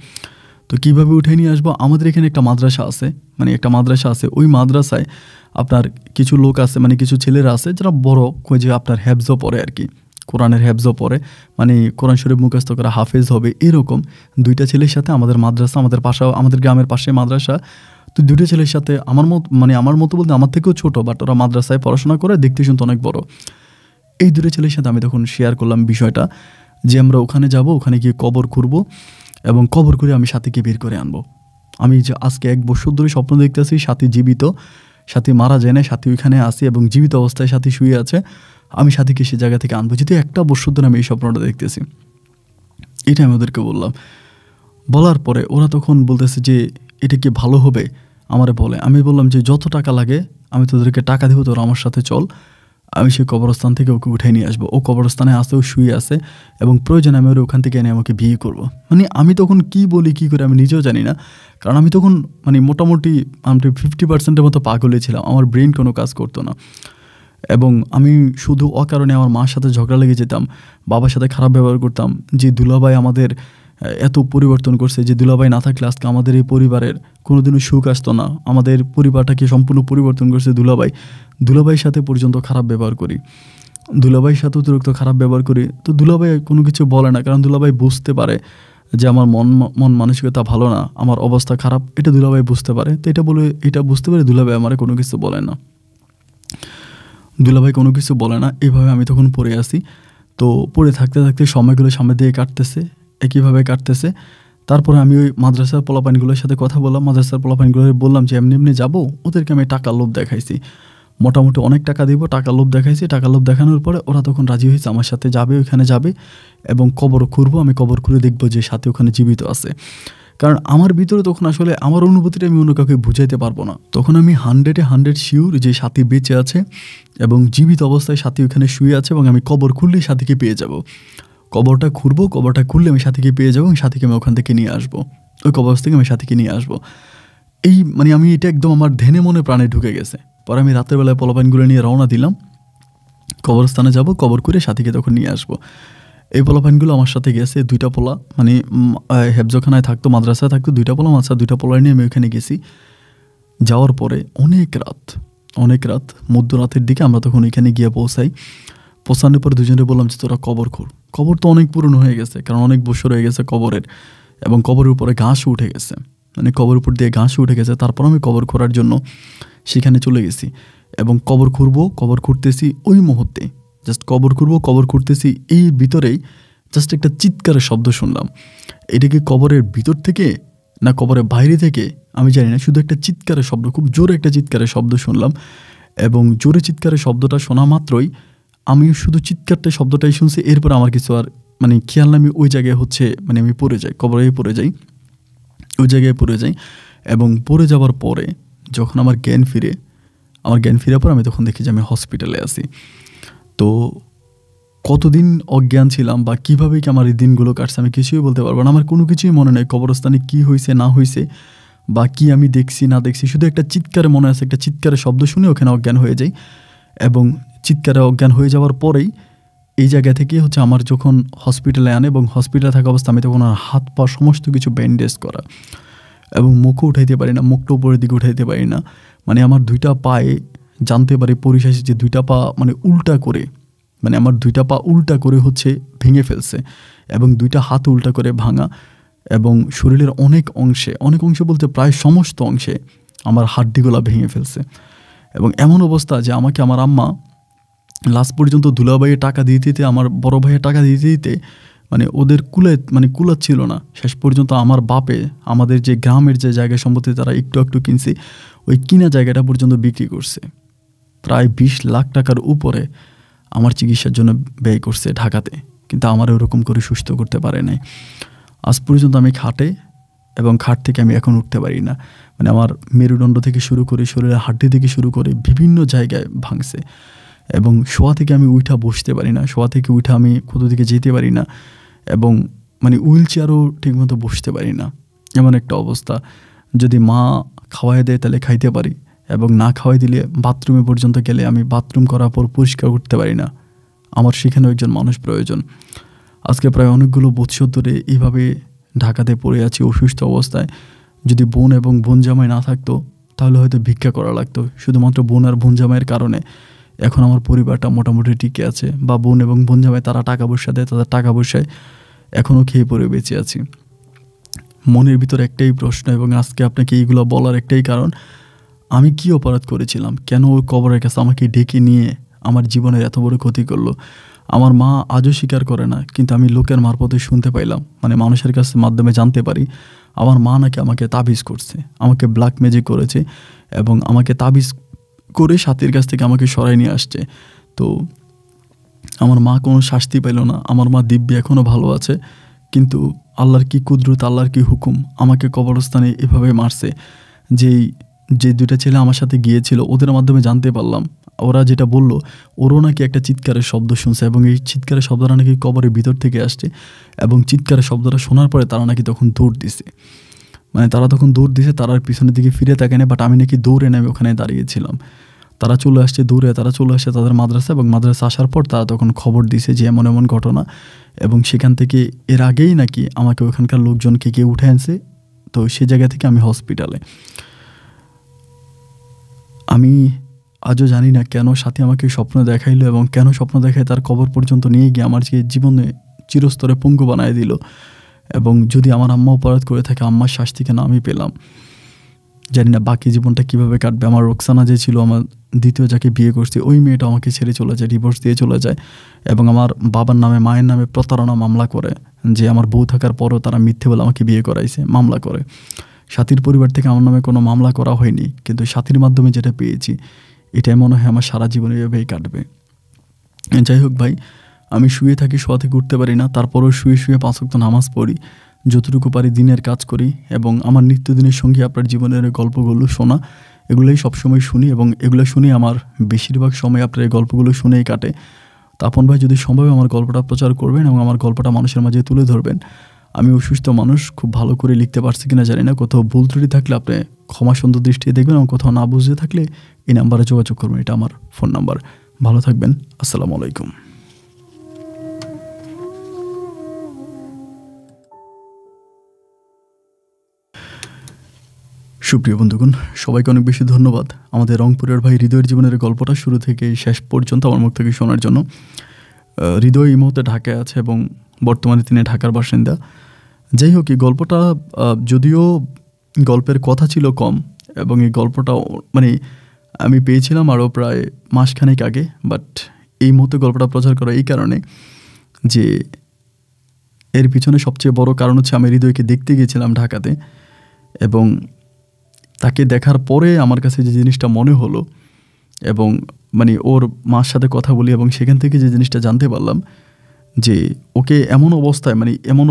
তো কীভাবে উঠে নিয়ে আসবো, আমাদের এখানে একটা মাদ্রাসা আছে, ওই মাদ্রাসায় আপনার কিছু লোক আছে, মানে কিছু ছেলেরা আছে যারা বড় যে আপনার হ্যাফজও পড়ে আর কি, কোরআনের হ্যাফজও পড়ে, মানে কোরআন শরীফ মুখস্থ করা হাফেজ হবে, এরকম 2টা ছেলের সাথে আমাদের মাদ্রাসা, আমাদের গ্রামের পাশে মাদ্রাসা। তো 2টা ছেলের সাথে আমার মতো বলতে আমার থেকেও ছোটো, বাট ওরা মাদ্রাসায় পড়াশোনা করে, দেখতে শুনতে অনেক বড়। এই 2টা ছেলের সাথে আমি তখন শেয়ার করলাম বিষয়টা যে আমরা ওখানে যাব, ওখানে গিয়ে কবর খুঁড়বো এবং কবর করে আমি সাথীকে বের করে আনবো। আমি যে আজকে 1 বছর ধরে স্বপ্ন দেখতেছি সাথী জীবিত, সাথী মারা যায় না, সাথী ওইখানে আসি এবং জীবিত অবস্থায় সাথী শুয়ে আছে, আমি সাথীকে সে জায়গা থেকে আনবো। যেহেতু 1টা বছর ধরে আমি এই স্বপ্নটা দেখতেছি, এটা আমি ওদেরকে বললাম। বলার পরে ওরা তখন বলতেছে যে এটা কি ভালো হবে, আমারে বলে। আমি বললাম যে যত টাকা লাগে আমি তোদেরকে টাকা দেবো, তোরা আমার সাথে চল, আমি সেই কবরস্থান থেকে ওকে উঠে নিয়ে আসবো। ও কবরস্থানে আসে, ও শুয়ে আছে এবং প্রয়োজনে আমি ওর ওখান থেকে এনে আমাকে বিয়ে করবো। মানে আমি তখন কি বলি কী করে আমি নিজেও জানি না, কারণ আমি তখন মানে মোটামুটি 50% মতো পাগলে ছিলাম, আমার ব্রেন কোনো কাজ করতো না। এবং আমি শুধু অকারণে আমার মার সাথে ঝগড়া লেগে যেতাম, বাবার সাথে খারাপ ব্যবহার করতাম, যে দুলাভাই আমাদের এত পরিবর্তন করছে, যে দুলাভাই না থাকলে আজকে আমাদের এই পরিবারের কোনোদিনও সুখ আসতো না, আমাদের পরিবারটাকে সম্পূর্ণ পরিবর্তন করছে দুলাভাইয়ের সাথে পর্যন্ত খারাপ ব্যবহার করি, দুলাভাইয়ের সাথে অতিরিক্ত খারাপ ব্যবহার করি। তো দুলাভাই কোনো কিছু বলে না, কারণ দুলাভাই বুঝতে পারে যে আমার মন মানসিকতা ভালো না, আমার অবস্থা খারাপ, এটা দুলাভাই বুঝতে পারে। তো এটা বুঝতে পারে দুলাভাই আমার কোনো কিছু বলে না, এভাবে আমি তখন পড়ে আসি। তো পড়ে থাকতে থাকতে সময়গুলো সামনে দিয়ে একইভাবে কাটতেছে। তারপরে আমি ওই মাদ্রাসার পোলাপাইনগুলোর সাথে কথা বললাম, মাদ্রাসার পোলাপাইনগুলো বললাম যে এমনি যাবো, ওদেরকে আমি টাকার লোভ দেখাইছি, মোটামুটি অনেক টাকা দিব, টাকার লোভ দেখাইছি। টাকার লোভ দেখানোর পরে ওরা তখন রাজি হয়েছে, আমার সাথে যাবে, ওইখানে যাবে এবং কবর খুঁড়বো, আমি কবর খুঁড়ে দেখবো যে সাথে ওখানে জীবিত আছে। কারণ আমার ভিতরে তখন আসলে আমার অনুভূতিটা আমি অন্য কাউকে বুঝাইতে পারবো না। তখন আমি 100% শিওর যে সাথী বেঁচে আছে এবং জীবিত অবস্থায় সাথী ওখানে শুয়ে আছে এবং আমি কবর খুললেই সাথীকে পেয়ে যাব। কবরটা খুললে আমি সাথীকে পেয়ে যাবো এবং সাথীকে আমি ওখান থেকে নিয়ে আসবো, ওই কবর থেকে আমি সাথীকে নিয়ে আসবো। এই মানে আমি এটা একদম আমার ধ্যানে মনে প্রাণে ঢুকে গেছে। পরে আমি রাতের বেলায় পোলাপাইনগুলো নিয়ে রওনা দিলাম, কবরস্থানে যাব, কবর করে সাথীকে তখন নিয়ে আসবো। এই পোলাপাইনগুলো আমার সাথে গেছে, 2টা পোলা, মানে হেফজখানায় থাকতো, মাদ্রাসায় থাকতো 2টা পোলা, 2টা পোলা নিয়ে আমি ওখানে গেছি। যাওয়ার পরে অনেক রাত মধ্যরাতের দিকে আমরা তখন ওইখানে গিয়ে পৌঁছানোর পর দুজনে বললাম যে তোরা কবর তো অনেক পুরনো হয়ে গেছে, কারণ অনেক বছর হয়ে গেছে কবরের, এবং কবরের উপরে ঘাসও উঠে গেছে, মানে কবর উপর দিয়ে ঘাসও উঠে গেছে। তারপর আমি কবর খোঁড়ার জন্য সেখানে চলে গেছি এবং কবর খুঁড়তেছি ওই মুহূর্তে, জাস্ট কবর খুঁড়তেছি, এই ভিতরেই জাস্ট একটা চিৎকারের শব্দ শুনলাম। এটা কি কবরের ভিতর থেকে না কবরের বাইরে থেকে আমি জানি না, শুধু একটা চিৎকারের শব্দ, খুব জোরে একটা চিৎকারের শব্দ শুনলাম। এবং জোরে চিৎকারের শব্দটা শোনা মাত্রই আমি শুধু শব্দটাই শুনছি, এরপর আমার কিছু আর খেয়াল না। আমি ওই জায়গায় আমি পড়ে যাই, কবরে পড়ে যাই, ওই জায়গায় পড়ে যাই। এবং পড়ে যাওয়ার পরে যখন আমার জ্ঞান ফিরে পর আমি তখন দেখি যে আমি হসপিটালে আছি। তো কতদিন অজ্ঞান ছিলাম বা কীভাবে কি আমার এই দিনগুলো কাটছে আমি কিছুই বলতে পারবো না। আমার কোনো কিছুই মনে নেই কবরস্থানে কী হয়েছে না হয়েছে বা কি আমি দেখছি না দেখছি, শুধু একটা চিৎকারে মনে আছে, একটা চিৎকারের শব্দ শুনে ওখানে অজ্ঞান হয়ে যাই। এবং চিৎকারে অজ্ঞান হয়ে যাওয়ার পরেই এই জায়গা থেকে আমার যখন হসপিটালে আনে এবং হসপিটালে থাকা অবস্থা, আমি তখন আর হাত পা সমস্ত কিছু ব্যান্ডেজ করা এবং মুখও উঠাইতে পারি না, মুখটা উপরের দিকে উঠাইতে পারি না। আমার দুইটা পায়ে জানতে পারি পরিশেষে যে দুইটা পা উল্টা করে, আমার দুইটা পা উল্টা করে ভেঙে ফেলছে এবং দুইটা হাত উল্টা করে ভাঙা। এবং শরীরের অনেক অংশে বলতে প্রায় সমস্ত অংশে আমার হাড্ডিগুলা ভেঙে ফেলছে। এবং এমন অবস্থা যে আমাকে আমার আম্মা লাস্ট পর্যন্ত দুলাভাইয়ের টাকা দিতে, আমার বড় ভাইয়ের টাকা দিতে ওদের কুলাচ্ছিল না। শেষ পর্যন্ত আমার বাপে আমাদের যে গ্রামের যে জায়গা সম্পত্তি তারা একটু কিনছে, ওই কিনা জায়গাটা পর্যন্ত বিক্রি করছে। প্রায় 20 লাখ টাকার উপরে আমার চিকিৎসার জন্য ব্যয় করছে ঢাকাতে, কিন্তু আমার ওরকম করে সুস্থ করতে পারে নাই। আজ পর্যন্ত আমি খাটে এবং খাট থেকে আমি এখন উঠতে পারি না। আমার মেরুদণ্ড থেকে শুরু করে শরীরের হাড্ডি থেকে শুরু করে বিভিন্ন জায়গায় ভাঙছে। এবং শোয়া থেকে আমি উঠা বসতে পারি না, শোয়া থেকে উঠা আমি কোথাও দিকে যেতে পারি না। এবং হুইল চেয়ারও ঠিকমতো বসতে পারি না, এমন একটা অবস্থা। যদি মা খাওয়াই দেয় তাহলে খাইতে পারি, এবং না খাওয়াই দিলে বাথরুমে পর্যন্ত গেলে আমি বাথরুম করার পর পরিষ্কার করতে পারি না। আমার সেখানেও একজন মানুষ প্রয়োজন। আজকে প্রায় অনেকগুলো বছর ধরে এইভাবে ঢাকাতে পড়ে আছি অসুস্থ অবস্থায়। যদি বোন এবং বোন জামাই না থাকতো তাহলে হয়তো ভিক্ষা করা লাগতো। শুধুমাত্র বোন আর বোন জামাইয়ের কারণে এখন আমার পরিবারটা মোটামুটি টিকে আছে। বা বোন এবং বোন জামাই তারা টাকা পয়সা দেয়, তাদের টাকা পয়সায় এখনও খেয়ে পড়ে বেঁচে আছি। মনের ভিতর একটাই প্রশ্ন, এবং আজকে আপনাকে এইগুলো বলার একটাই কারণ, আমি কি অপরাধ করেছিলাম? কেন ওই কবরের কাছে আমাকে ডেকে নিয়ে আমার জীবনের এত বড় ক্ষতি করলো? আমার মা আজও স্বীকার করে না, কিন্তু আমি লোকের মারফতে শুনতে পাইলাম, মানুষের কাছে মাধ্যমে জানতে পারি আমার মা নাকি আমাকে তাবিজ করছে, আমাকে ব্ল্যাক ম্যাজিক করেছে এবং আমাকে তাবিজ করে সাথীর কাছ থেকে আমাকে সরাই নিয়ে আসছে। তো আমার মা কোনো শাস্তি পাইল না, আমার মা দিব্যি এখনও ভালো আছে। কিন্তু আল্লাহর কি কুদরত, আল্লাহর কি হুকুম, আমাকে কবরস্থানে এভাবে মারছে। যে দুইটা ছেলে আমার সাথে গিয়েছিল ওদের মাধ্যমে জানতে পারলাম, ওরা যেটা বলল, ওরও নাকি একটা চিৎকারের শব্দ শুনছে এবং এই চিৎকারের শব্দটা নাকি কবরের ভিতর থেকে আসছে। এবং চিৎকারের শব্দটা শোনার পরে তারা নাকি তখন দৌড় দিছে, তারা তখন দৌড় দিছে, তারা পিছনের দিকে ফিরে তাকায় না। বাট আমি নাকি দৌড়ে নেমে ওখানে দাঁড়িয়েছিলাম। তারা চলে আসছে দৌড়ে, তারা চলে আসছে তাদের মাদ্রাসা, এবং মাদ্রাসা আসার পর তারা তখন খবর দিছে যে এমন এমন ঘটনা। এবং সেখান থেকে এর আগেই নাকি আমাকে ওখানকার লোকজনকে গিয়ে উঠে আনছে। তো সে জায়গা থেকে আমি হসপিটালে। আমি আজও জানি না কেন সাথী আমাকে স্বপ্ন দেখাইলো এবং কেন স্বপ্ন দেখায় তার কবর পর্যন্ত নিয়ে গিয়ে আমার যে জীবনে চিরস্তরে পঙ্গু বানায় দিল। এবং যদি আমার আম্মা অপরাধ করে থাকে, আম্মার শাস্তি কেন আমি পেলাম? জানি না বাকি জীবনটা কিভাবে কাটবে। আমার রোকসানা যে ছিল, আমার দ্বিতীয় যাকে বিয়ে করছি, ওই মেয়েটা আমাকে ছেড়ে চলে যায়, ডিভোর্স দিয়ে চলে যায়। এবং আমার বাবার নামে মায়ের নামে প্রতারণা মামলা করে, যে আমার বউ থাকার পরও তারা মিথ্যে বলে আমাকে বিয়ে করাইছে, মামলা করে। সাথীর পরিবার থেকে আমার নামে কোনো মামলা করা হয়নি, কিন্তু সাথীর মাধ্যমে যেটা পেয়েছি এটাই মনে হয় আমার সারা জীবন এভাবেই কাটবে। যাই হোক ভাই, আমি শুয়ে থাকি, শোয়া থেকে উঠতে পারি না, তারপরেও শুয়ে শুয়ে 5 ওয়াক্ত নামাজ পড়ি, যতটুকু পারি দিনের কাজ করি। এবং আমার নিত্যদিনের সঙ্গী আপনার জীবনের গল্পগুলো শোনা, এগুলোই সবসময় শুনি। এবং এগুলো শুনে আমার বেশিরভাগ সময় আপনার এই গল্পগুলো শুনেই কাটে। তাপন ভাই, যদি সম্ভব আমার গল্পটা প্রচার করবেন এবং আমার গল্পটা মানুষের মাঝে তুলে ধরবেন। আমি অসুস্থ মানুষ, খুব ভালো করে লিখতে পারছি কিনা জানি না, কোথাও ভুল ত্রুটি থাকলে আপনি ক্ষমা সুন্দর দৃষ্টিতে দেখবেন, এবং কোথাও না বুঝতে থাকলে এই নাম্বারে যোগাযোগ করবেন, এটা আমার ফোন নাম্বার। ভালো থাকবেন, আসসালামু আলাইকুম। সুপ্রিয় বন্ধুগণ, সবাইকে অনেক বেশি ধন্যবাদ আমাদের রংপুরের ভাই হৃদয়ের জীবনের গল্পটা শুরু থেকে শেষ পর্যন্ত আমার মুখ থেকে শোনার জন্য। হৃদয় এই মুহূর্তে ঢাকায় আছে এবং বর্তমানে তিনি ঢাকার বাসিন্দা। যাই হোক, এই গল্পটা যদিও গল্পের কথা ছিল কম, এবং এই গল্পটা আমি পেয়েছিলাম আরও প্রায় মাসখানেক আগে। বাট এই মুহূর্তে গল্পটা প্রচার করা এই কারণে যে এর পিছনে সবচেয়ে বড় কারণ হচ্ছে আমি হৃদয়কে দেখতে গিয়েছিলাম ঢাকাতে, এবং তাকে দেখার পরে আমার কাছে যে জিনিসটা মনে হলো, এবং মানে ওর মার সাথে কথা বলি এবং সেখান থেকে যে জিনিসটা জানতে পারলাম যে ওকে এমন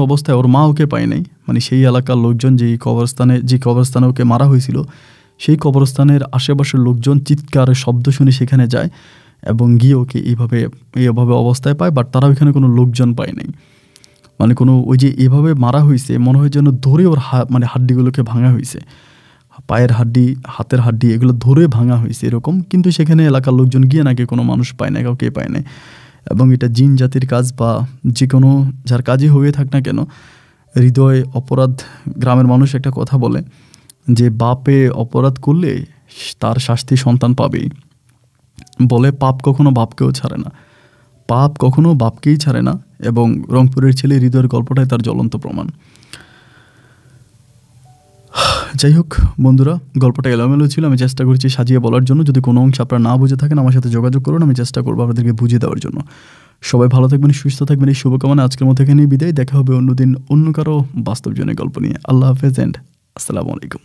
অবস্থায় ওর মা ওকে পায় নাই। মানে সেই এলাকার লোকজন যে কবরস্থানে ওকে মারা হয়েছিল, সেই কবরস্থানের আশেপাশের লোকজন চিৎকার শব্দ শুনে সেখানে যায় এবং গিয়ে ওকে এইভাবে অবস্থায় পায়। বাট তারা ওইখানে কোনো লোকজন পায় নাই। মানে কোনো ওই যে এভাবে মারা হয়েছে মনে হয় যেন ধরে ওর হাড্ডিগুলোকে ভাঙা হয়েছে, পায়ের হাড্ডি, হাতের হাড্ডি, এগুলো ধরে ভাঙা হয়েছে এরকম। কিন্তু সেখানে এলাকার লোকজন গিয়ে নাকি কোনো মানুষ পায় না, কাউকে পায় না। এবং এটা জিন জাতির কাজ বা যে কোনো যার কাজই হয়ে থাক না কেন, হৃদয় অপরাধ, গ্রামের মানুষ একটা কথা বলে যে বাপে অপরাধ করলে তার শাস্তি সন্তান পাবেই। বলে পাপ কখনো বাপকেও ছাড়ে না, পাপ কখনো বাপকেই ছাড়ে না। এবং রংপুরের ছেলে হৃদয়ের গল্পটাই তার জ্বলন্ত প্রমাণ। যাই হোক বন্ধুরা, গল্পটা এলোমেলো ছিল, আমি চেষ্টা করছি সাজিয়ে বলার জন্য। যদি কোনো অংশ আপনারা না বুঝে থাকেন আমার সাথে যোগাযোগ করুন, আমি চেষ্টা করবো আপনাদেরকে বুঝিয়ে দেওয়ার জন্য। সবাই ভালো থাকবেন, সুস্থ থাকবেন, এই শুভকামনা। আজকের মতো এখানেই বিদায়। দেখা হবে অন্যদিন অন্য কারো বাস্তব জীবনের গল্প নিয়ে। আল্লাহ হাফেজ এন্ড আসসালামু আলাইকুম।